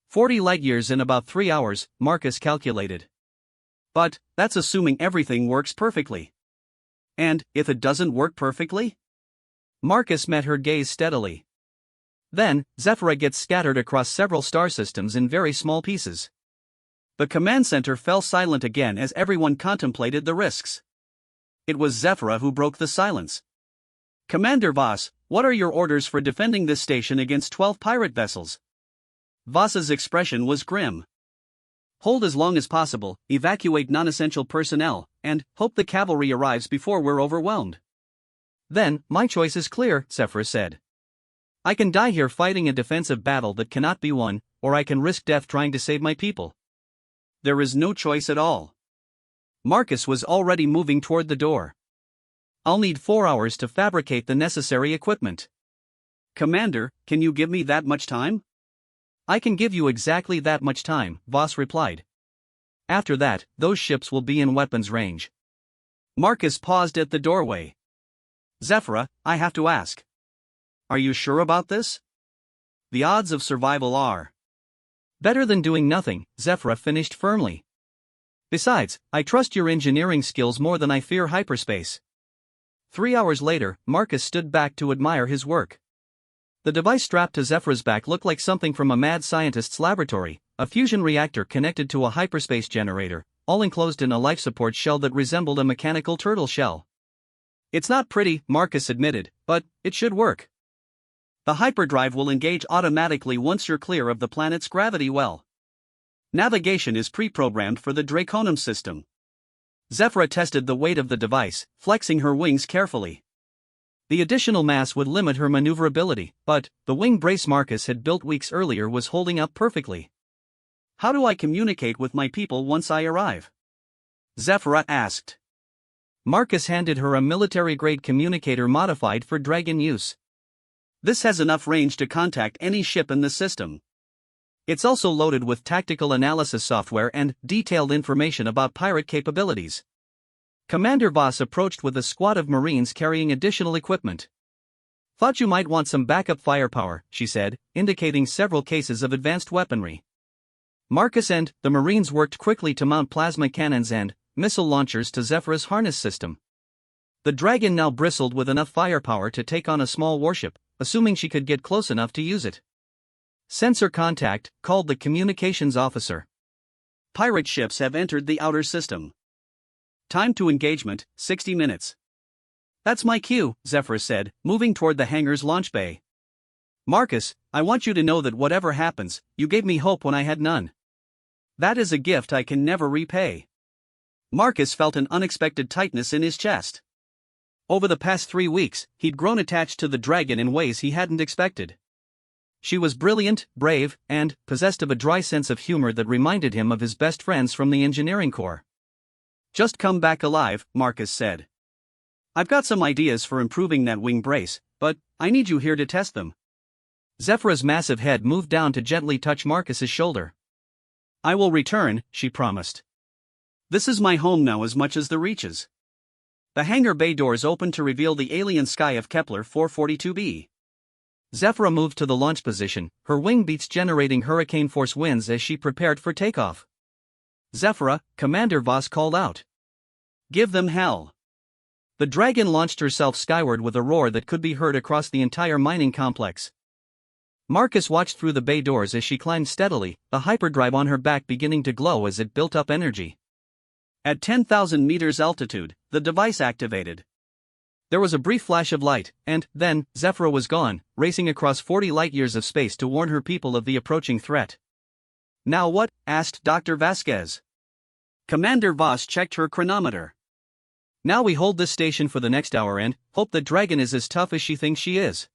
40 light-years in about 3 hours, Marcus calculated. But that's assuming everything works perfectly. And if it doesn't work perfectly? Marcus met her gaze steadily. Then, Zephyra gets scattered across several star systems in very small pieces. The command center fell silent again as everyone contemplated the risks. It was Zephyra who broke the silence. Commander Voss, what are your orders for defending this station against 12 pirate vessels? Voss's expression was grim. Hold as long as possible, evacuate non-essential personnel, and hope the cavalry arrives before we're overwhelmed. Then, my choice is clear, Zephyra said. I can die here fighting a defensive battle that cannot be won, or I can risk death trying to save my people. There is no choice at all. Marcus was already moving toward the door. I'll need 4 hours to fabricate the necessary equipment. Commander, can you give me that much time? I can give you exactly that much time, Voss replied. After that, those ships will be in weapons range. Marcus paused at the doorway. Zephyra, I have to ask. Are you sure about this? The odds of survival are better than doing nothing, Zephyra finished firmly. Besides, I trust your engineering skills more than I fear hyperspace. 3 hours later, Marcus stood back to admire his work. The device strapped to Zephyra's back looked like something from a mad scientist's laboratory, a fusion reactor connected to a hyperspace generator, all enclosed in a life support shell that resembled a mechanical turtle shell. It's not pretty, Marcus admitted, but it should work. The hyperdrive will engage automatically once you're clear of the planet's gravity well. Navigation is pre-programmed for the Draconum system. Zephyra tested the weight of the device, flexing her wings carefully. The additional mass would limit her maneuverability, but the wing brace Marcus had built weeks earlier was holding up perfectly. How do I communicate with my people once I arrive? Zephyra asked. Marcus handed her a military-grade communicator modified for Dragon use. This has enough range to contact any ship in the system. It's also loaded with tactical analysis software and detailed information about pirate capabilities. Commander Voss approached with a squad of Marines carrying additional equipment. Thought you might want some backup firepower, she said, indicating several cases of advanced weaponry. Marcus and the Marines worked quickly to mount plasma cannons and missile launchers to Zephyra's harness system. The Dragon now bristled with enough firepower to take on a small warship, assuming she could get close enough to use it. Sensor contact, called the communications officer. Pirate ships have entered the outer system. Time to engagement, 60 minutes. That's my cue, Zephyr said, moving toward the hangar's launch bay. Marcus, I want you to know that whatever happens, you gave me hope when I had none. That is a gift I can never repay. Marcus felt an unexpected tightness in his chest. Over the past 3 weeks, he'd grown attached to the Dragon in ways he hadn't expected. She was brilliant, brave, and possessed of a dry sense of humor that reminded him of his best friends from the engineering corps. Just come back alive, Marcus said. I've got some ideas for improving that wing brace, but I need you here to test them. Zephyra's massive head moved down to gently touch Marcus's shoulder. I will return, she promised. This is my home now as much as the Reaches. The hangar bay doors opened to reveal the alien sky of Kepler 442b. Zephyra moved to the launch position, her wing beats generating hurricane force winds as she prepared for takeoff. Zephyra, Commander Voss called out. Give them hell. The dragon launched herself skyward with a roar that could be heard across the entire mining complex. Marcus watched through the bay doors as she climbed steadily, the hyperdrive on her back beginning to glow as it built up energy. At 10,000 meters altitude, the device activated. There was a brief flash of light, and then Zephyra was gone, racing across 40 light-years of space to warn her people of the approaching threat. "Now what?" asked Dr. Vasquez. Commander Voss checked her chronometer. "Now we hold this station for the next hour and hope the dragon is as tough as she thinks she is."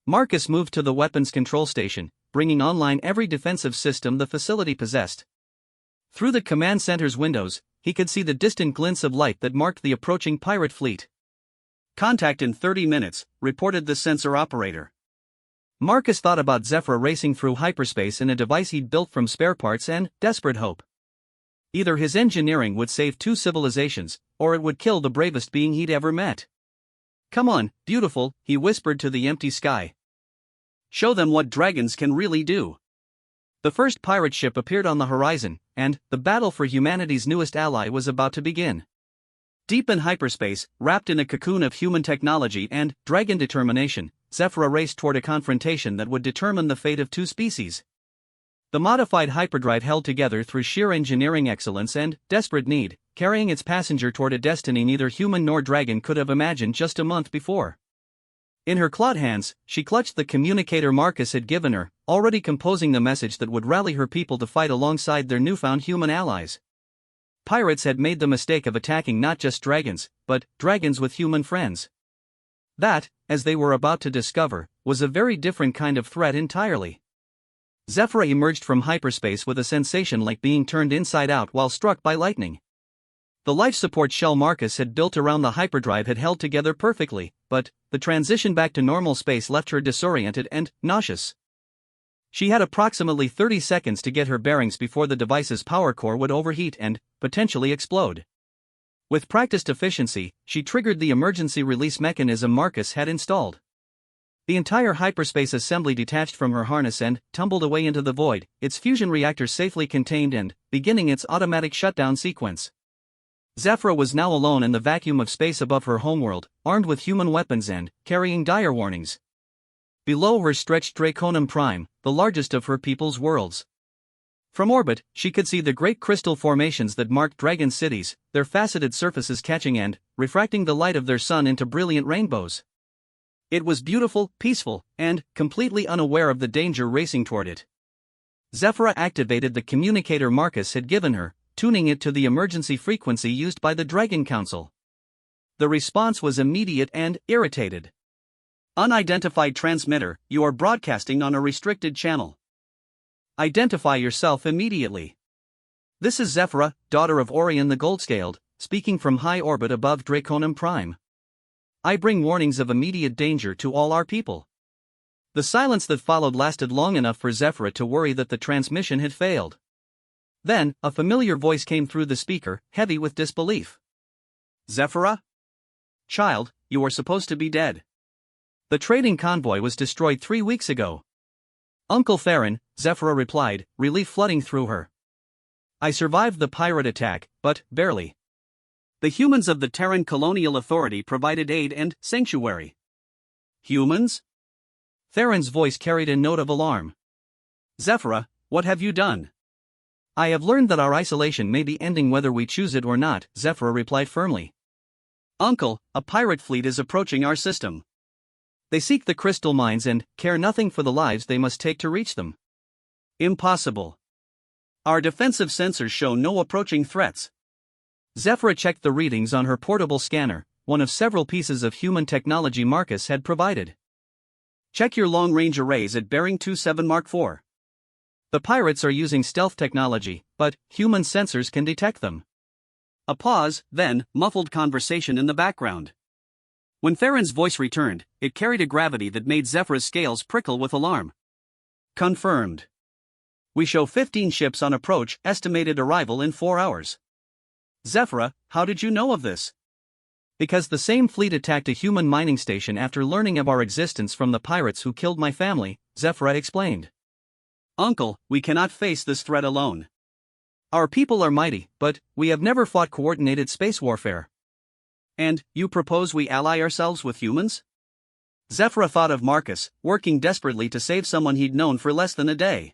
Marcus moved to the weapons control station, bringing online every defensive system the facility possessed. Through the command center's windows, he could see the distant glints of light that marked the approaching pirate fleet. "Contact in 30 minutes, reported the sensor operator. Marcus thought about Zephyra racing through hyperspace in a device he'd built from spare parts and desperate hope. Either his engineering would save 2 civilizations, or it would kill the bravest being he'd ever met. "Come on, beautiful," he whispered to the empty sky. "Show them what dragons can really do." The first pirate ship appeared on the horizon, and the battle for humanity's newest ally was about to begin. Deep in hyperspace, wrapped in a cocoon of human technology and dragon determination, Zephyra raced toward a confrontation that would determine the fate of 2 species. The modified hyperdrive held together through sheer engineering excellence and desperate need, carrying its passenger toward a destiny neither human nor dragon could have imagined just a month before. In her clawed hands, she clutched the communicator Marcus had given her, already composing the message that would rally her people to fight alongside their newfound human allies. Pirates had made the mistake of attacking not just dragons, but dragons with human friends. That, as they were about to discover, was a very different kind of threat entirely. Zephyra emerged from hyperspace with a sensation like being turned inside out while struck by lightning. The life support shell Marcus had built around the hyperdrive had held together perfectly, but the transition back to normal space left her disoriented and nauseous. She had approximately 30 seconds to get her bearings before the device's power core would overheat and potentially explode. With practiced efficiency, she triggered the emergency release mechanism Marcus had installed. The entire hyperspace assembly detached from her harness and tumbled away into the void, its fusion reactor safely contained and beginning its automatic shutdown sequence. Zephyra was now alone in the vacuum of space above her homeworld, armed with human weapons and carrying dire warnings. Below her stretched Draconum Prime, the largest of her people's worlds. From orbit, she could see the great crystal formations that marked dragon cities, their faceted surfaces catching and refracting the light of their sun into brilliant rainbows. It was beautiful, peaceful, and completely unaware of the danger racing toward it. Zephyra activated the communicator Marcus had given her, tuning it to the emergency frequency used by the Dragon Council. The response was immediate and irritated. "Unidentified transmitter, you are broadcasting on a restricted channel. Identify yourself immediately. This is Zephyra, daughter of Orion the Goldscaled, speaking from high orbit above Draconum Prime. I bring warnings of immediate danger to all our people." The silence that followed lasted long enough for Zephyra to worry that the transmission had failed. Then, a familiar voice came through the speaker, heavy with disbelief. "Zephyra? Child, you are supposed to be dead. The trading convoy was destroyed 3 weeks ago." "Uncle Theron," Zephyra replied, relief flooding through her. "I survived the pirate attack, but barely. The humans of the Terran Colonial Authority provided aid and sanctuary." "Humans?" Theron's voice carried a note of alarm. "Zephyra, what have you done?" "I have learned that our isolation may be ending whether we choose it or not," Zephyra replied firmly. "Uncle, a pirate fleet is approaching our system. They seek the crystal mines and care nothing for the lives they must take to reach them." "Impossible. Our defensive sensors show no approaching threats." Zephyra checked the readings on her portable scanner, one of several pieces of human technology Marcus had provided. "Check your long-range arrays at bearing 27 Mark IV. The pirates are using stealth technology, but human sensors can detect them." A pause, then muffled conversation in the background. When Theron's voice returned, it carried a gravity that made Zephyra's scales prickle with alarm. "Confirmed. We show 15 ships on approach, estimated arrival in 4 hours. "Zephyra, how did you know of this?" "Because the same fleet attacked a human mining station after learning of our existence from the pirates who killed my family," Zephyra explained. "Uncle, we cannot face this threat alone. Our people are mighty, but we have never fought coordinated space warfare. And you propose we ally ourselves with humans? Zephyra thought of Marcus, working desperately to save someone he'd known for less than a day.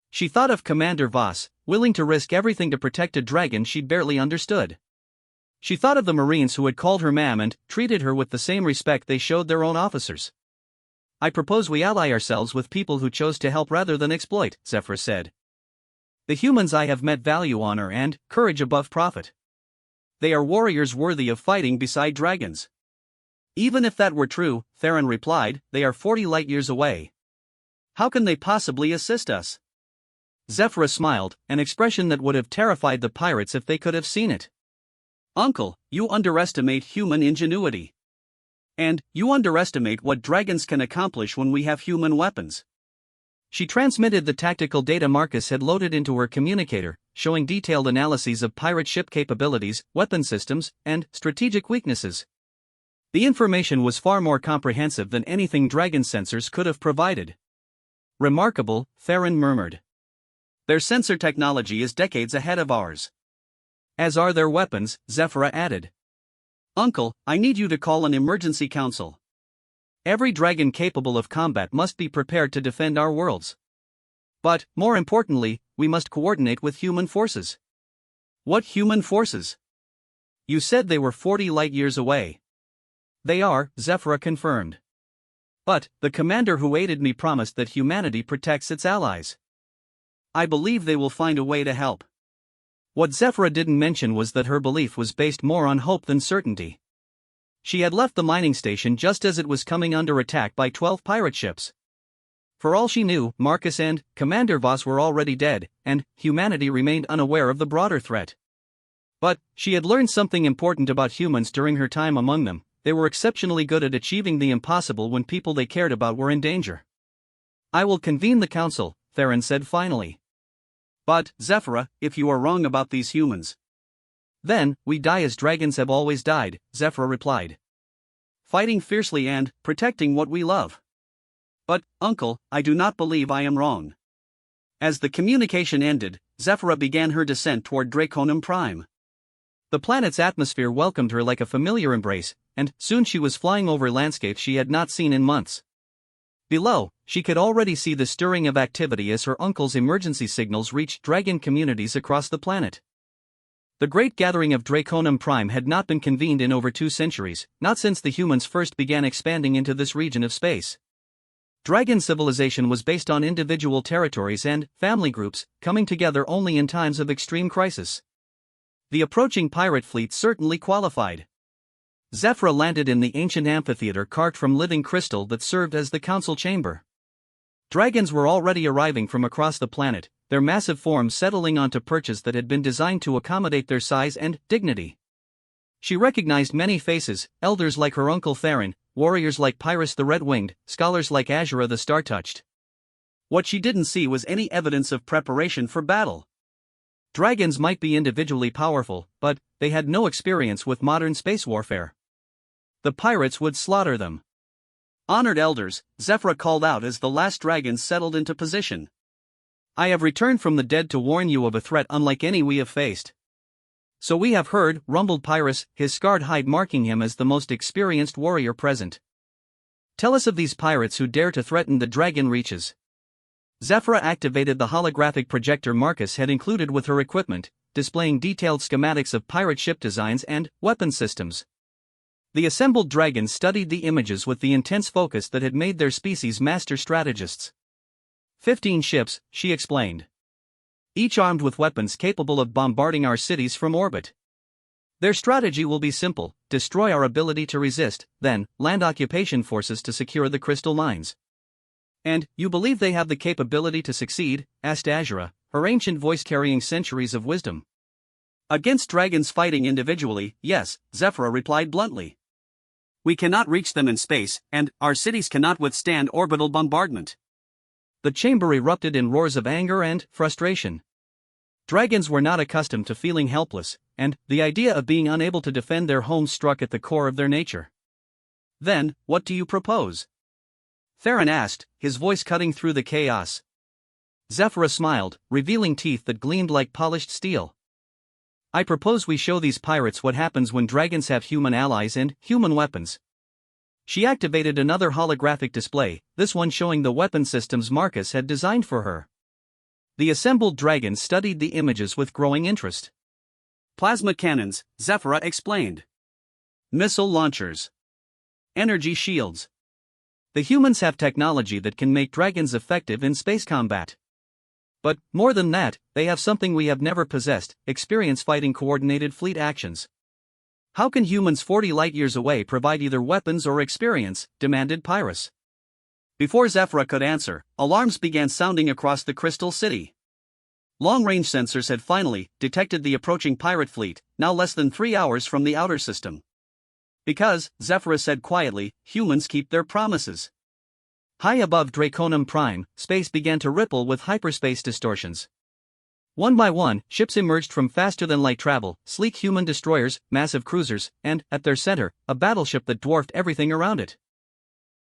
She thought of Commander Voss, willing to risk everything to protect a dragon she'd barely understood. She thought of the Marines who had called her ma'am and treated her with the same respect they showed their own officers. I propose we ally ourselves with people who chose to help rather than exploit, Zephyra said. The humans I have met value honor and courage above profit. They are warriors worthy of fighting beside dragons. Even if that were true, Theron replied, they are 40 light-years away. How can they possibly assist us? Zephyra smiled, an expression that would have terrified the pirates if they could have seen it. Uncle, you underestimate human ingenuity. And you underestimate what dragons can accomplish when we have human weapons. She transmitted the tactical data Marcus had loaded into her communicator, showing detailed analyses of pirate ship capabilities, weapon systems, and strategic weaknesses. The information was far more comprehensive than anything dragon sensors could have provided. Remarkable, Theron murmured. Their sensor technology is decades ahead of ours. As are their weapons, Zephyra added. Uncle, I need you to call an emergency council. Every dragon capable of combat must be prepared to defend our worlds. But, more importantly, we must coordinate with human forces. What human forces? You said they were 40 light-years away. They are, Zephyra confirmed. But, the commander who aided me promised that humanity protects its allies. I believe they will find a way to help. What Zephyra didn't mention was that her belief was based more on hope than certainty. She had left the mining station just as it was coming under attack by 12 pirate ships. For all she knew, Marcus and Commander Voss were already dead, and humanity remained unaware of the broader threat. But, she had learned something important about humans during her time among them. They were exceptionally good at achieving the impossible when people they cared about were in danger. I will convene the council, Theron said finally. But, Zephyra, if you are wrong about these humans, then we die as dragons have always died, Zephyra replied. Fighting fiercely and protecting what we love. But, Uncle, I do not believe I am wrong. As the communication ended, Zephyra began her descent toward Draconum Prime. The planet's atmosphere welcomed her like a familiar embrace, and soon she was flying over landscapes she had not seen in months. Below, she could already see the stirring of activity as her uncle's emergency signals reached dragon communities across the planet. The great gathering of Draconum Prime had not been convened in over 2 centuries, not since the humans first began expanding into this region of space. Dragon civilization was based on individual territories and family groups, coming together only in times of extreme crisis. The approaching pirate fleet certainly qualified. Zephyra landed in the ancient amphitheater carved from living crystal that served as the council chamber. Dragons were already arriving from across the planet, their massive forms settling onto perches that had been designed to accommodate their size and dignity. She recognized many faces, elders like her uncle Theron, warriors like Pyrrhus the Red-Winged, scholars like Azura the Star-Touched. What she didn't see was any evidence of preparation for battle. Dragons might be individually powerful, but they had no experience with modern space warfare. The pirates would slaughter them. Honored elders, Zephyra called out as the last dragons settled into position. I have returned from the dead to warn you of a threat unlike any we have faced. So we have heard, rumbled Pyrrhus, his scarred hide marking him as the most experienced warrior present. Tell us of these pirates who dare to threaten the dragon reaches. Zephyra activated the holographic projector Marcus had included with her equipment, displaying detailed schematics of pirate ship designs and weapon systems. The assembled dragons studied the images with the intense focus that had made their species master strategists. 15 ships, she explained. Each armed with weapons capable of bombarding our cities from orbit. Their strategy will be simple: destroy our ability to resist, then land occupation forces to secure the crystal mines. And you believe they have the capability to succeed? Asked Azura, her ancient voice carrying centuries of wisdom. Against dragons fighting individually, yes, Zephyra replied bluntly. We cannot reach them in space, and our cities cannot withstand orbital bombardment. The chamber erupted in roars of anger and frustration. Dragons were not accustomed to feeling helpless, and the idea of being unable to defend their homes struck at the core of their nature. Then, what do you propose? Theron asked, his voice cutting through the chaos. Zephyra smiled, revealing teeth that gleamed like polished steel. I propose we show these pirates what happens when dragons have human allies and human weapons. She activated another holographic display, this one showing the weapon systems Marcus had designed for her. The assembled dragons studied the images with growing interest. Plasma cannons, Zephyra explained. Missile launchers. Energy shields. The humans have technology that can make dragons effective in space combat. But, more than that, they have something we have never possessed: experience fighting coordinated fleet actions. How can humans 40 light-years away provide either weapons or experience? Demanded Pyrrhus. Before Zephyra could answer, alarms began sounding across the Crystal City. Long-range sensors had finally detected the approaching pirate fleet, now less than 3 hours from the outer system. Because, Zephyra said quietly, humans keep their promises. High above Draconum Prime, space began to ripple with hyperspace distortions. One by one, ships emerged from faster-than-light travel, sleek human destroyers, massive cruisers, and, at their center, a battleship that dwarfed everything around it.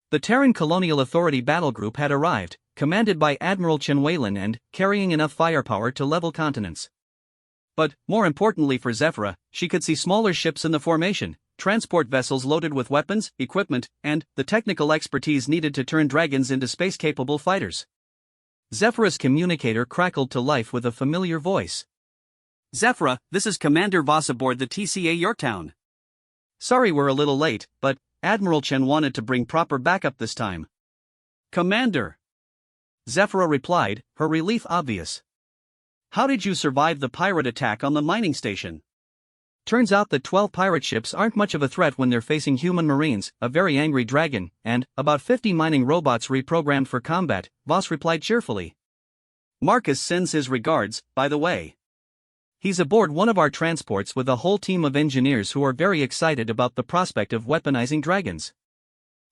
The Terran Colonial Authority battle group had arrived, commanded by Admiral Chen Weilin and carrying enough firepower to level continents. But, more importantly for Zephyra, she could see smaller ships in the formation, transport vessels loaded with weapons, equipment, and the technical expertise needed to turn dragons into space-capable fighters. Zephyra's communicator crackled to life with a familiar voice. Zephyra, this is Commander Voss aboard the TCA Yorktown. Sorry we're a little late, but Admiral Chen wanted to bring proper backup this time. Commander. Zephyra replied, her relief obvious. How did you survive the pirate attack on the mining station? Turns out that 12 pirate ships aren't much of a threat when they're facing human marines, a very angry dragon, and about 50 mining robots reprogrammed for combat, Voss replied cheerfully. Marcus sends his regards, by the way. He's aboard one of our transports with a whole team of engineers who are very excited about the prospect of weaponizing dragons.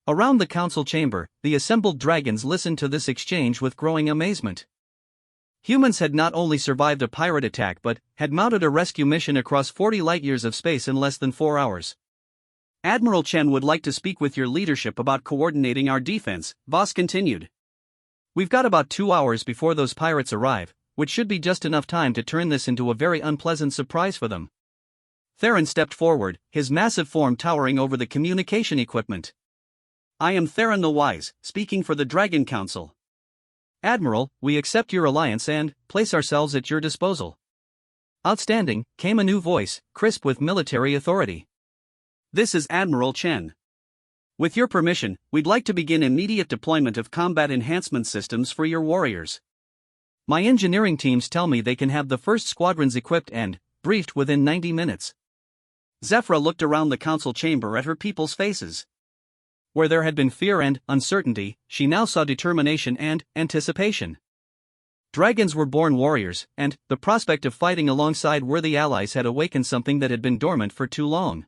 Around the council chamber, the assembled dragons listened to this exchange with growing amazement. Humans had not only survived a pirate attack but had mounted a rescue mission across 40 light-years of space in less than 4 hours. Admiral Chen would like to speak with your leadership about coordinating our defense, Voss continued. We've got about 2 hours before those pirates arrive, which should be just enough time to turn this into a very unpleasant surprise for them. Theron stepped forward, his massive form towering over the communication equipment. I am Theron the Wise, speaking for the Dragon Council. Admiral, we accept your alliance and place ourselves at your disposal. Outstanding, came a new voice, crisp with military authority. This is Admiral Chen. With your permission, we'd like to begin immediate deployment of combat enhancement systems for your warriors. My engineering teams tell me they can have the first squadrons equipped and briefed within 90 minutes. Zephyra looked around the council chamber at her people's faces. Where there had been fear and uncertainty, she now saw determination and anticipation. Dragons were born warriors, and the prospect of fighting alongside worthy allies had awakened something that had been dormant for too long.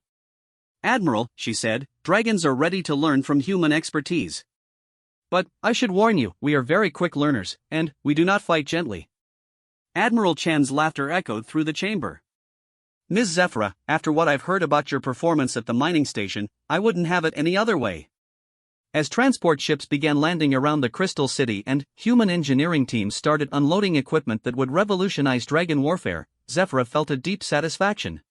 Admiral, she said, dragons are ready to learn from human expertise. But, I should warn you, we are very quick learners, and we do not fight gently. Admiral Chen's laughter echoed through the chamber. Ms. Zephyra, after what I've heard about your performance at the mining station, I wouldn't have it any other way. As transport ships began landing around the Crystal City and human engineering teams started unloading equipment that would revolutionize dragon warfare, Zephyra felt a deep satisfaction.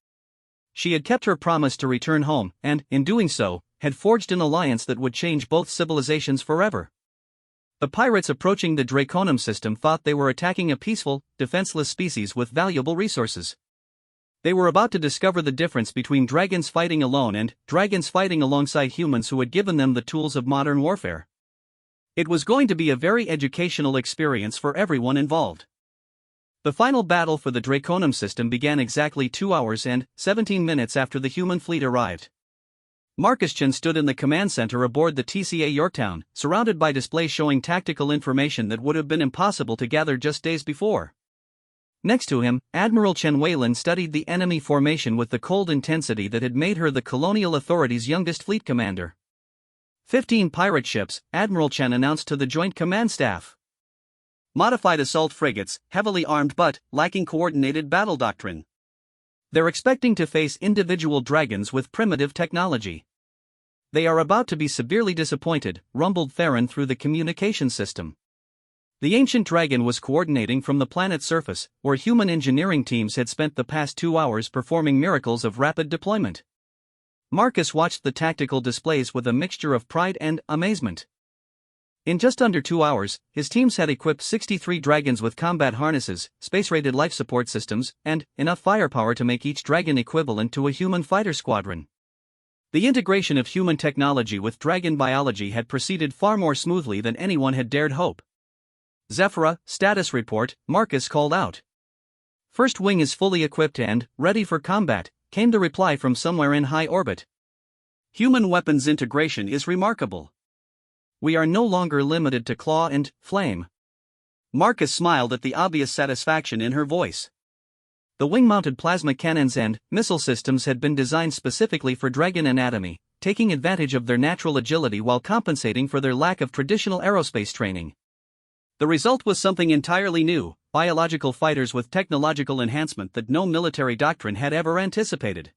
She had kept her promise to return home, and, in doing so, had forged an alliance that would change both civilizations forever. The pirates approaching the Draconum system thought they were attacking a peaceful, defenseless species with valuable resources. They were about to discover the difference between dragons fighting alone and dragons fighting alongside humans who had given them the tools of modern warfare. It was going to be a very educational experience for everyone involved. The final battle for the Draconum system began exactly 2 hours and 17 minutes after the human fleet arrived. Marcus Chen stood in the command center aboard the TCA Yorktown, surrounded by displays showing tactical information that would have been impossible to gather just days before. Next to him, Admiral Chen Weilin studied the enemy formation with the cold intensity that had made her the Colonial Authority's youngest fleet commander. 15 pirate ships, Admiral Chen announced to the Joint Command Staff. Modified assault frigates, heavily armed but lacking coordinated battle doctrine. They're expecting to face individual dragons with primitive technology. They are about to be severely disappointed, rumbled Theron through the communication system. The ancient dragon was coordinating from the planet's surface, where human engineering teams had spent the past 2 hours performing miracles of rapid deployment. Marcus watched the tactical displays with a mixture of pride and amazement. In just under 2 hours, his teams had equipped 63 dragons with combat harnesses, space-rated life support systems, and enough firepower to make each dragon equivalent to a human fighter squadron. The integration of human technology with dragon biology had proceeded far more smoothly than anyone had dared hope. "Zephyra, status report," Marcus called out. "First wing is fully equipped and ready for combat," came the reply from somewhere in high orbit. "Human weapons integration is remarkable. We are no longer limited to claw and flame." Marcus smiled at the obvious satisfaction in her voice. The wing-mounted plasma cannons and missile systems had been designed specifically for dragon anatomy, taking advantage of their natural agility while compensating for their lack of traditional aerospace training. The result was something entirely new: biological fighters with technological enhancement that no military doctrine had ever anticipated.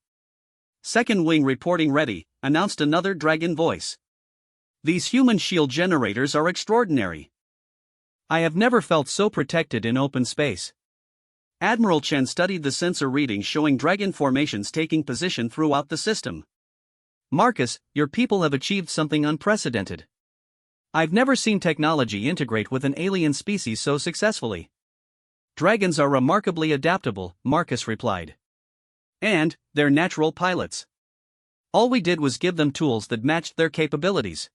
"Second wing reporting ready," announced another dragon voice. "These human shield generators are extraordinary. I have never felt so protected in open space." Admiral Chen studied the sensor readings showing dragon formations taking position throughout the system. "Marcus, your people have achieved something unprecedented. I've never seen technology integrate with an alien species so successfully." "Dragons are remarkably adaptable," Marcus replied. "And they're natural pilots. All we did was give them tools that matched their capabilities."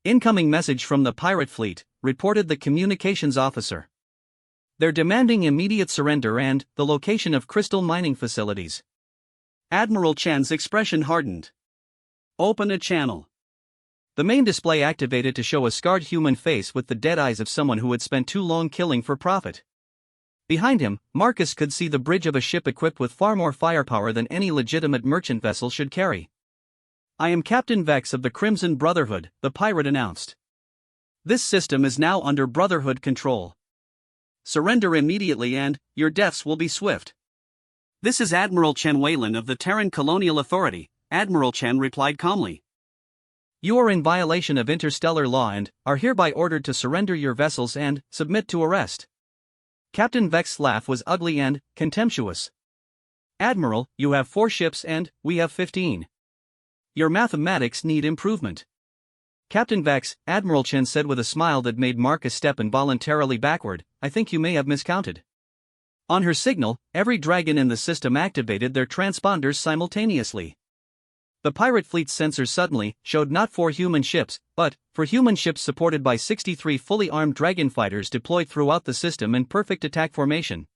"Incoming message from the pirate fleet," reported the communications officer. "They're demanding immediate surrender and the location of crystal mining facilities." Admiral Chan's expression hardened. "Open a channel." The main display activated to show a scarred human face with the dead eyes of someone who had spent too long killing for profit. Behind him, Marcus could see the bridge of a ship equipped with far more firepower than any legitimate merchant vessel should carry. "I am Captain Vex of the Crimson Brotherhood," the pirate announced. "This system is now under Brotherhood control. Surrender immediately and your deaths will be swift." "This is Admiral Chen Wayland of the Terran Colonial Authority," Admiral Chen replied calmly. "You are in violation of interstellar law and are hereby ordered to surrender your vessels and submit to arrest." Captain Vex's laugh was ugly and contemptuous. "Admiral, you have 4 ships and we have 15. Your mathematics need improvement." "Captain Vex," Admiral Chen said with a smile that made Marcus step involuntarily backward, "I think you may have miscounted." On her signal, every dragon in the system activated their transponders simultaneously. The pirate fleet's sensors suddenly showed not 4 human ships, but 4 human ships supported by 63 fully armed dragon fighters deployed throughout the system in perfect attack formation.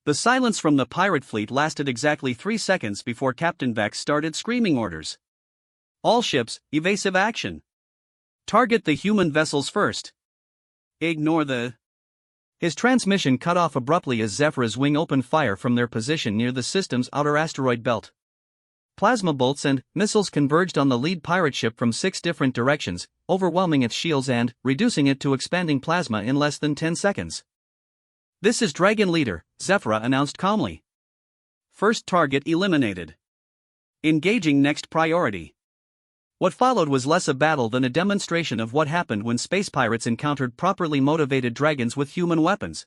The silence from the pirate fleet lasted exactly 3 seconds before Captain Vex started screaming orders. "All ships, evasive action. Target the human vessels first. Ignore the..." His transmission cut off abruptly as Zephyra's wing opened fire from their position near the system's outer asteroid belt. Plasma bolts and missiles converged on the lead pirate ship from 6 different directions, overwhelming its shields and reducing it to expanding plasma in less than 10 seconds. "This is Dragon Leader," Zephyra announced calmly. "First target eliminated. Engaging next priority." What followed was less a battle than a demonstration of what happened when space pirates encountered properly motivated dragons with human weapons.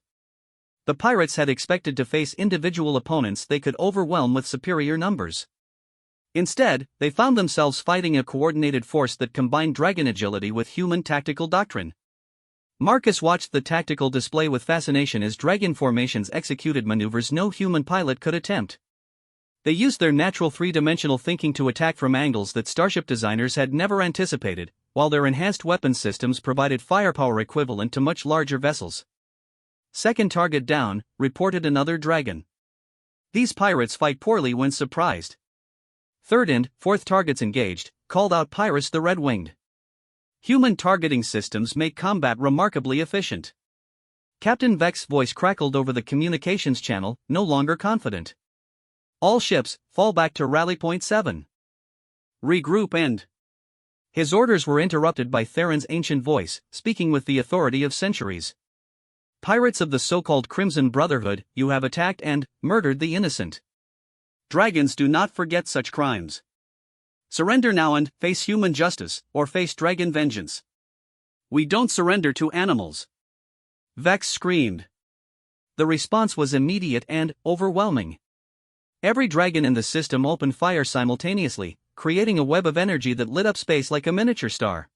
The pirates had expected to face individual opponents they could overwhelm with superior numbers. Instead, they found themselves fighting a coordinated force that combined dragon agility with human tactical doctrine. Marcus watched the tactical display with fascination as dragon formations executed maneuvers no human pilot could attempt. They used their natural 3-dimensional thinking to attack from angles that starship designers had never anticipated, while their enhanced weapons systems provided firepower equivalent to much larger vessels. "Second target down," reported another dragon. "These pirates fight poorly when surprised." "Third and fourth targets engaged," called out Pyrrhus the Red-Winged. "Human targeting systems make combat remarkably efficient." Captain Vex's voice crackled over the communications channel, no longer confident. "All ships, fall back to rally point 7. Regroup and..." His orders were interrupted by Theron's ancient voice, speaking with the authority of centuries. "Pirates of the so-called Crimson Brotherhood, you have attacked and murdered the innocent. Dragons do not forget such crimes. Surrender now and face human justice, or face dragon vengeance. We don't surrender to animals." Vex screamed. The response was immediate and overwhelming. Every dragon in the system opened fire simultaneously, creating a web of energy that lit up space like a miniature star.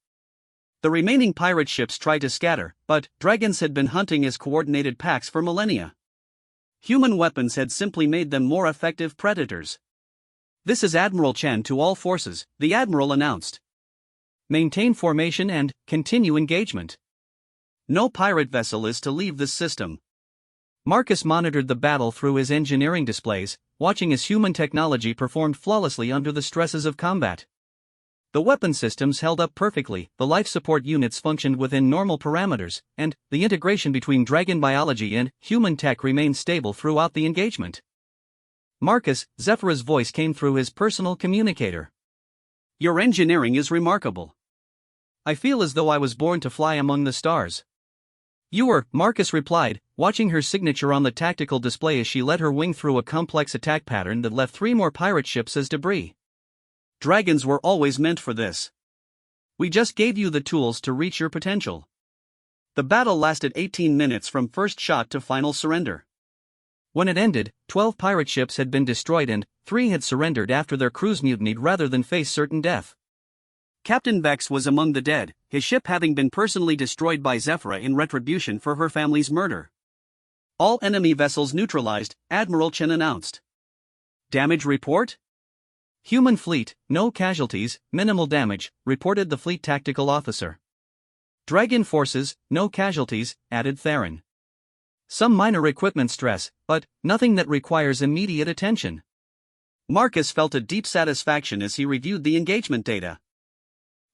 The remaining pirate ships tried to scatter, but dragons had been hunting as coordinated packs for millennia. Human weapons had simply made them more effective predators. "This is Admiral Chen to all forces," the Admiral announced. "Maintain formation and continue engagement. No pirate vessel is to leave this system." Marcus monitored the battle through his engineering displays, watching as human technology performed flawlessly under the stresses of combat. The weapon systems held up perfectly, the life support units functioned within normal parameters, and the integration between dragon biology and human tech remained stable throughout the engagement. Marcus, Zephyr's voice came through his personal communicator. "Your engineering is remarkable. I feel as though I was born to fly among the stars." "You were," Marcus replied, watching her signature on the tactical display as she let her wing through a complex attack pattern that left 3 more pirate ships as debris. "Dragons were always meant for this. We just gave you the tools to reach your potential." The battle lasted 18 minutes from first shot to final surrender. When it ended, 12 pirate ships had been destroyed and 3 had surrendered after their crews mutinied rather than face certain death. Captain Vex was among the dead, his ship having been personally destroyed by Zephyr in retribution for her family's murder. "All enemy vessels neutralized," Admiral Chen announced. "Damage report?" "Human fleet, no casualties, minimal damage," reported the fleet tactical officer. "Dragon forces, no casualties," added Theron. "Some minor equipment stress, but nothing that requires immediate attention." Marcus felt a deep satisfaction as he reviewed the engagement data.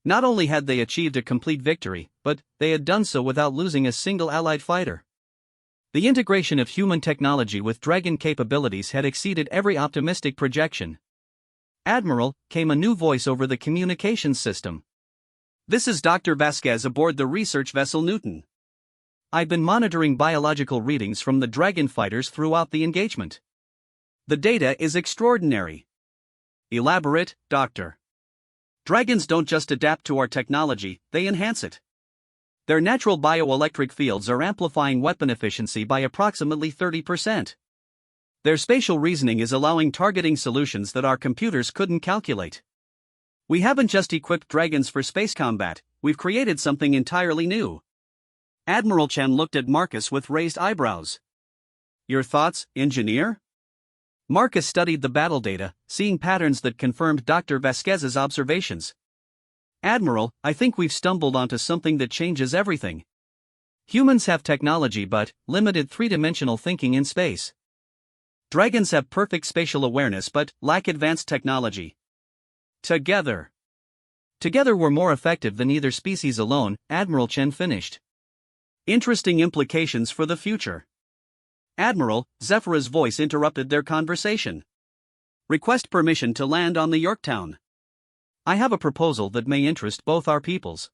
Not only had they achieved a complete victory, but they had done so without losing a single allied fighter. The integration of human technology with dragon capabilities had exceeded every optimistic projection. "Admiral," came a new voice over the communications system. "This is Dr. Vasquez aboard the research vessel Newton. I've been monitoring biological readings from the dragon fighters throughout the engagement. The data is extraordinary." "Elaborate, Doctor." "Dragons don't just adapt to our technology, they enhance it. Their natural bioelectric fields are amplifying weapon efficiency by approximately 30%. Their spatial reasoning is allowing targeting solutions that our computers couldn't calculate. We haven't just equipped dragons for space combat, we've created something entirely new." Admiral Chen looked at Marcus with raised eyebrows. "Your thoughts, engineer?" Marcus studied the battle data, seeing patterns that confirmed Dr. Vasquez's observations. "Admiral, I think we've stumbled onto something that changes everything. Humans have technology but limited three-dimensional thinking in space. Dragons have perfect spatial awareness but lack advanced technology. Together we're more effective than either species alone," Admiral Chen finished. "Interesting implications for the future." "Admiral," Zephyr's voice interrupted their conversation. "Request permission to land on the Yorktown. I have a proposal that may interest both our peoples."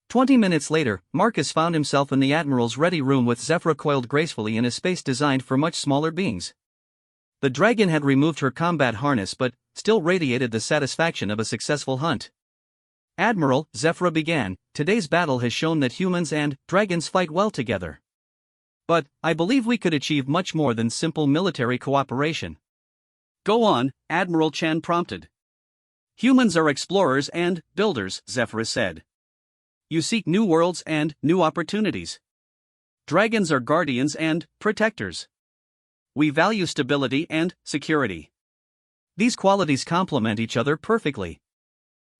20 minutes later, Marcus found himself in the Admiral's ready room with Zephyr coiled gracefully in a space designed for much smaller beings. The dragon had removed her combat harness but still radiated the satisfaction of a successful hunt. "Admiral," Zephyr began, "today's battle has shown that humans and dragons fight well together. But I believe we could achieve much more than simple military cooperation." "Go on," Admiral Chen prompted. "Humans are explorers and builders," Zephyr said. "You seek new worlds and new opportunities. Dragons are guardians and protectors. We value stability and security. These qualities complement each other perfectly."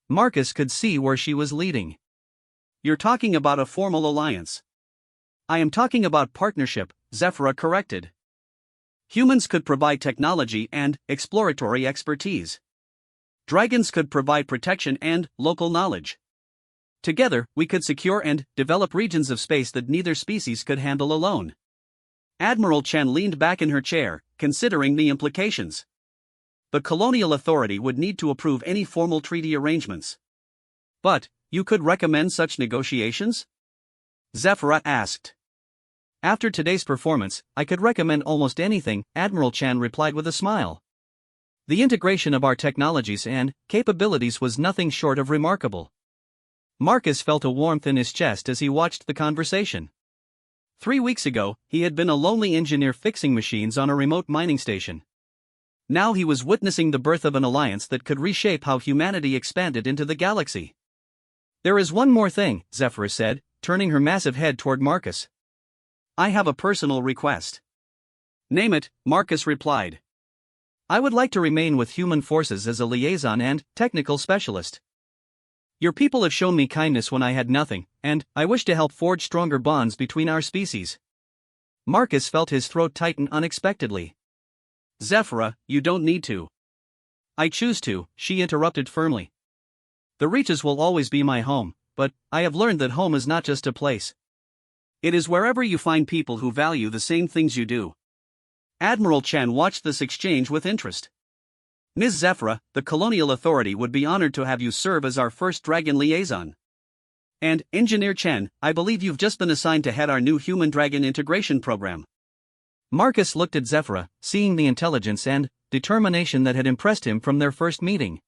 Marcus could see where she was leading. "You're talking about a formal alliance." "I am talking about partnership," Zephyr corrected. "Humans could provide technology and exploratory expertise. Dragons could provide protection and local knowledge. Together, we could secure and develop regions of space that neither species could handle alone." Admiral Chen leaned back in her chair, considering the implications. The colonial authority would need to approve any formal treaty arrangements. "But, you could recommend such negotiations?" Zephyr asked. "After today's performance, I could recommend almost anything," Admiral Chen replied with a smile. The integration of our technologies and capabilities was nothing short of remarkable. Marcus felt a warmth in his chest as he watched the conversation. 3 weeks ago, he had been a lonely engineer fixing machines on a remote mining station. Now he was witnessing the birth of an alliance that could reshape how humanity expanded into the galaxy. "There is one more thing," Zephyra said, turning her massive head toward Marcus. "I have a personal request." "Name it," Marcus replied. "I would like to remain with human forces as a liaison and technical specialist. Your people have shown me kindness when I had nothing, and I wish to help forge stronger bonds between our species." Marcus felt his throat tighten unexpectedly. "Zephyra, you don't need to." "I choose to," she interrupted firmly. "The Reaches will always be my home, but I have learned that home is not just a place. It is wherever you find people who value the same things you do." Admiral Chen watched this exchange with interest. "Ms. Zephyra, the Colonial Authority would be honored to have you serve as our first Dragon liaison. And, Engineer Chen, I believe you've just been assigned to head our new Human-Dragon integration program." Marcus looked at Zephyra, seeing the intelligence and determination that had impressed him from their first meeting.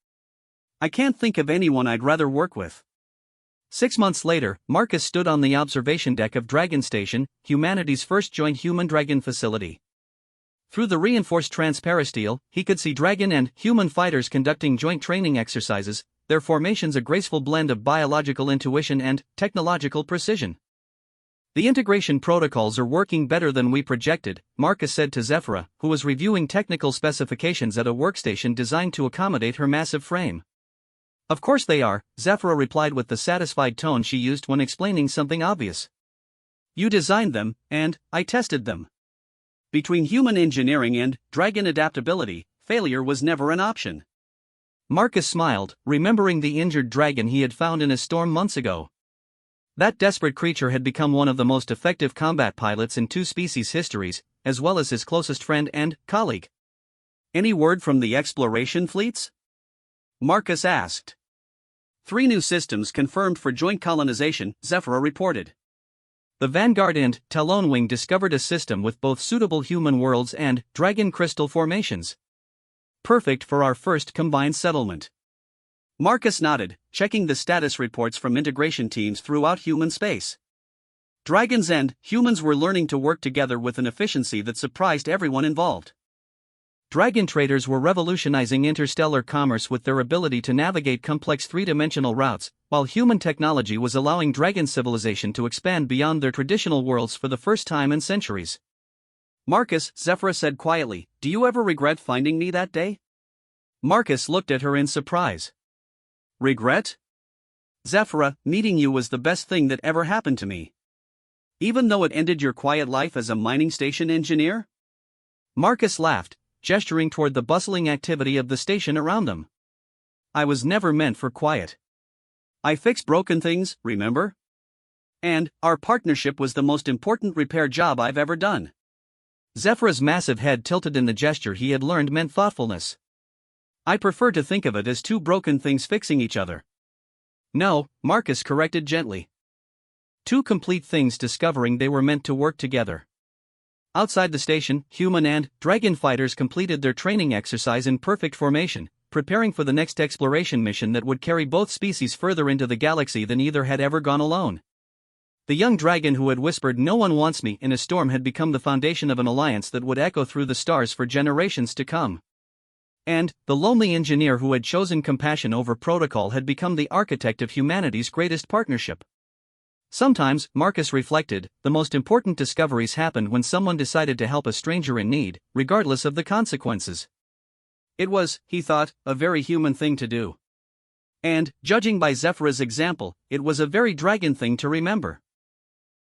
"I can't think of anyone I'd rather work with." 6 months later, Marcus stood on the observation deck of Dragon Station, humanity's first joint human-dragon facility. Through the reinforced transparisteel, he could see dragon and human fighters conducting joint training exercises, their formations a graceful blend of biological intuition and technological precision. "The integration protocols are working better than we projected," Marcus said to Zephyra, who was reviewing technical specifications at a workstation designed to accommodate her massive frame. "Of course they are," Zephyra replied with the satisfied tone she used when explaining something obvious. "You designed them, and I tested them. Between human engineering and dragon adaptability, failure was never an option." Marcus smiled, remembering the injured dragon he had found in a storm months ago. That desperate creature had become one of the most effective combat pilots in two species' histories, as well as his closest friend and colleague. "Any word from the exploration fleets?" Marcus asked. 3 new systems confirmed for joint colonization," Zephyra reported. "The Vanguard and Talon Wing discovered a system with both suitable human worlds and dragon crystal formations. Perfect for our first combined settlement." Marcus nodded, checking the status reports from integration teams throughout human space. Dragons and humans were learning to work together with an efficiency that surprised everyone involved. Dragon traders were revolutionizing interstellar commerce with their ability to navigate complex three-dimensional routes, while human technology was allowing dragon civilization to expand beyond their traditional worlds for the first time in centuries. "Marcus," Zephyra said quietly, "do you ever regret finding me that day?" Marcus looked at her in surprise. "Regret? Zephyra, meeting you was the best thing that ever happened to me. Even though it ended your quiet life as a mining station engineer?" Marcus laughed, gesturing toward the bustling activity of the station around them. "I was never meant for quiet. I fix broken things, remember? And our partnership was the most important repair job I've ever done." Zephyra's massive head tilted in the gesture he had learned meant thoughtfulness. "I prefer to think of it as 2 broken things fixing each other." "No," Marcus corrected gently. 2 complete things discovering they were meant to work together. Outside the station, human and dragon fighters completed their training exercise in perfect formation, preparing for the next exploration mission that would carry both species further into the galaxy than either had ever gone alone. The young dragon who had whispered "No one wants me" in a storm had become the foundation of an alliance that would echo through the stars for generations to come. And the lonely engineer who had chosen compassion over protocol had become the architect of humanity's greatest partnership. Sometimes, Marcus reflected, the most important discoveries happened when someone decided to help a stranger in need, regardless of the consequences. It was, he thought, a very human thing to do. And, judging by Zephyra's example, it was a very dragon thing to remember.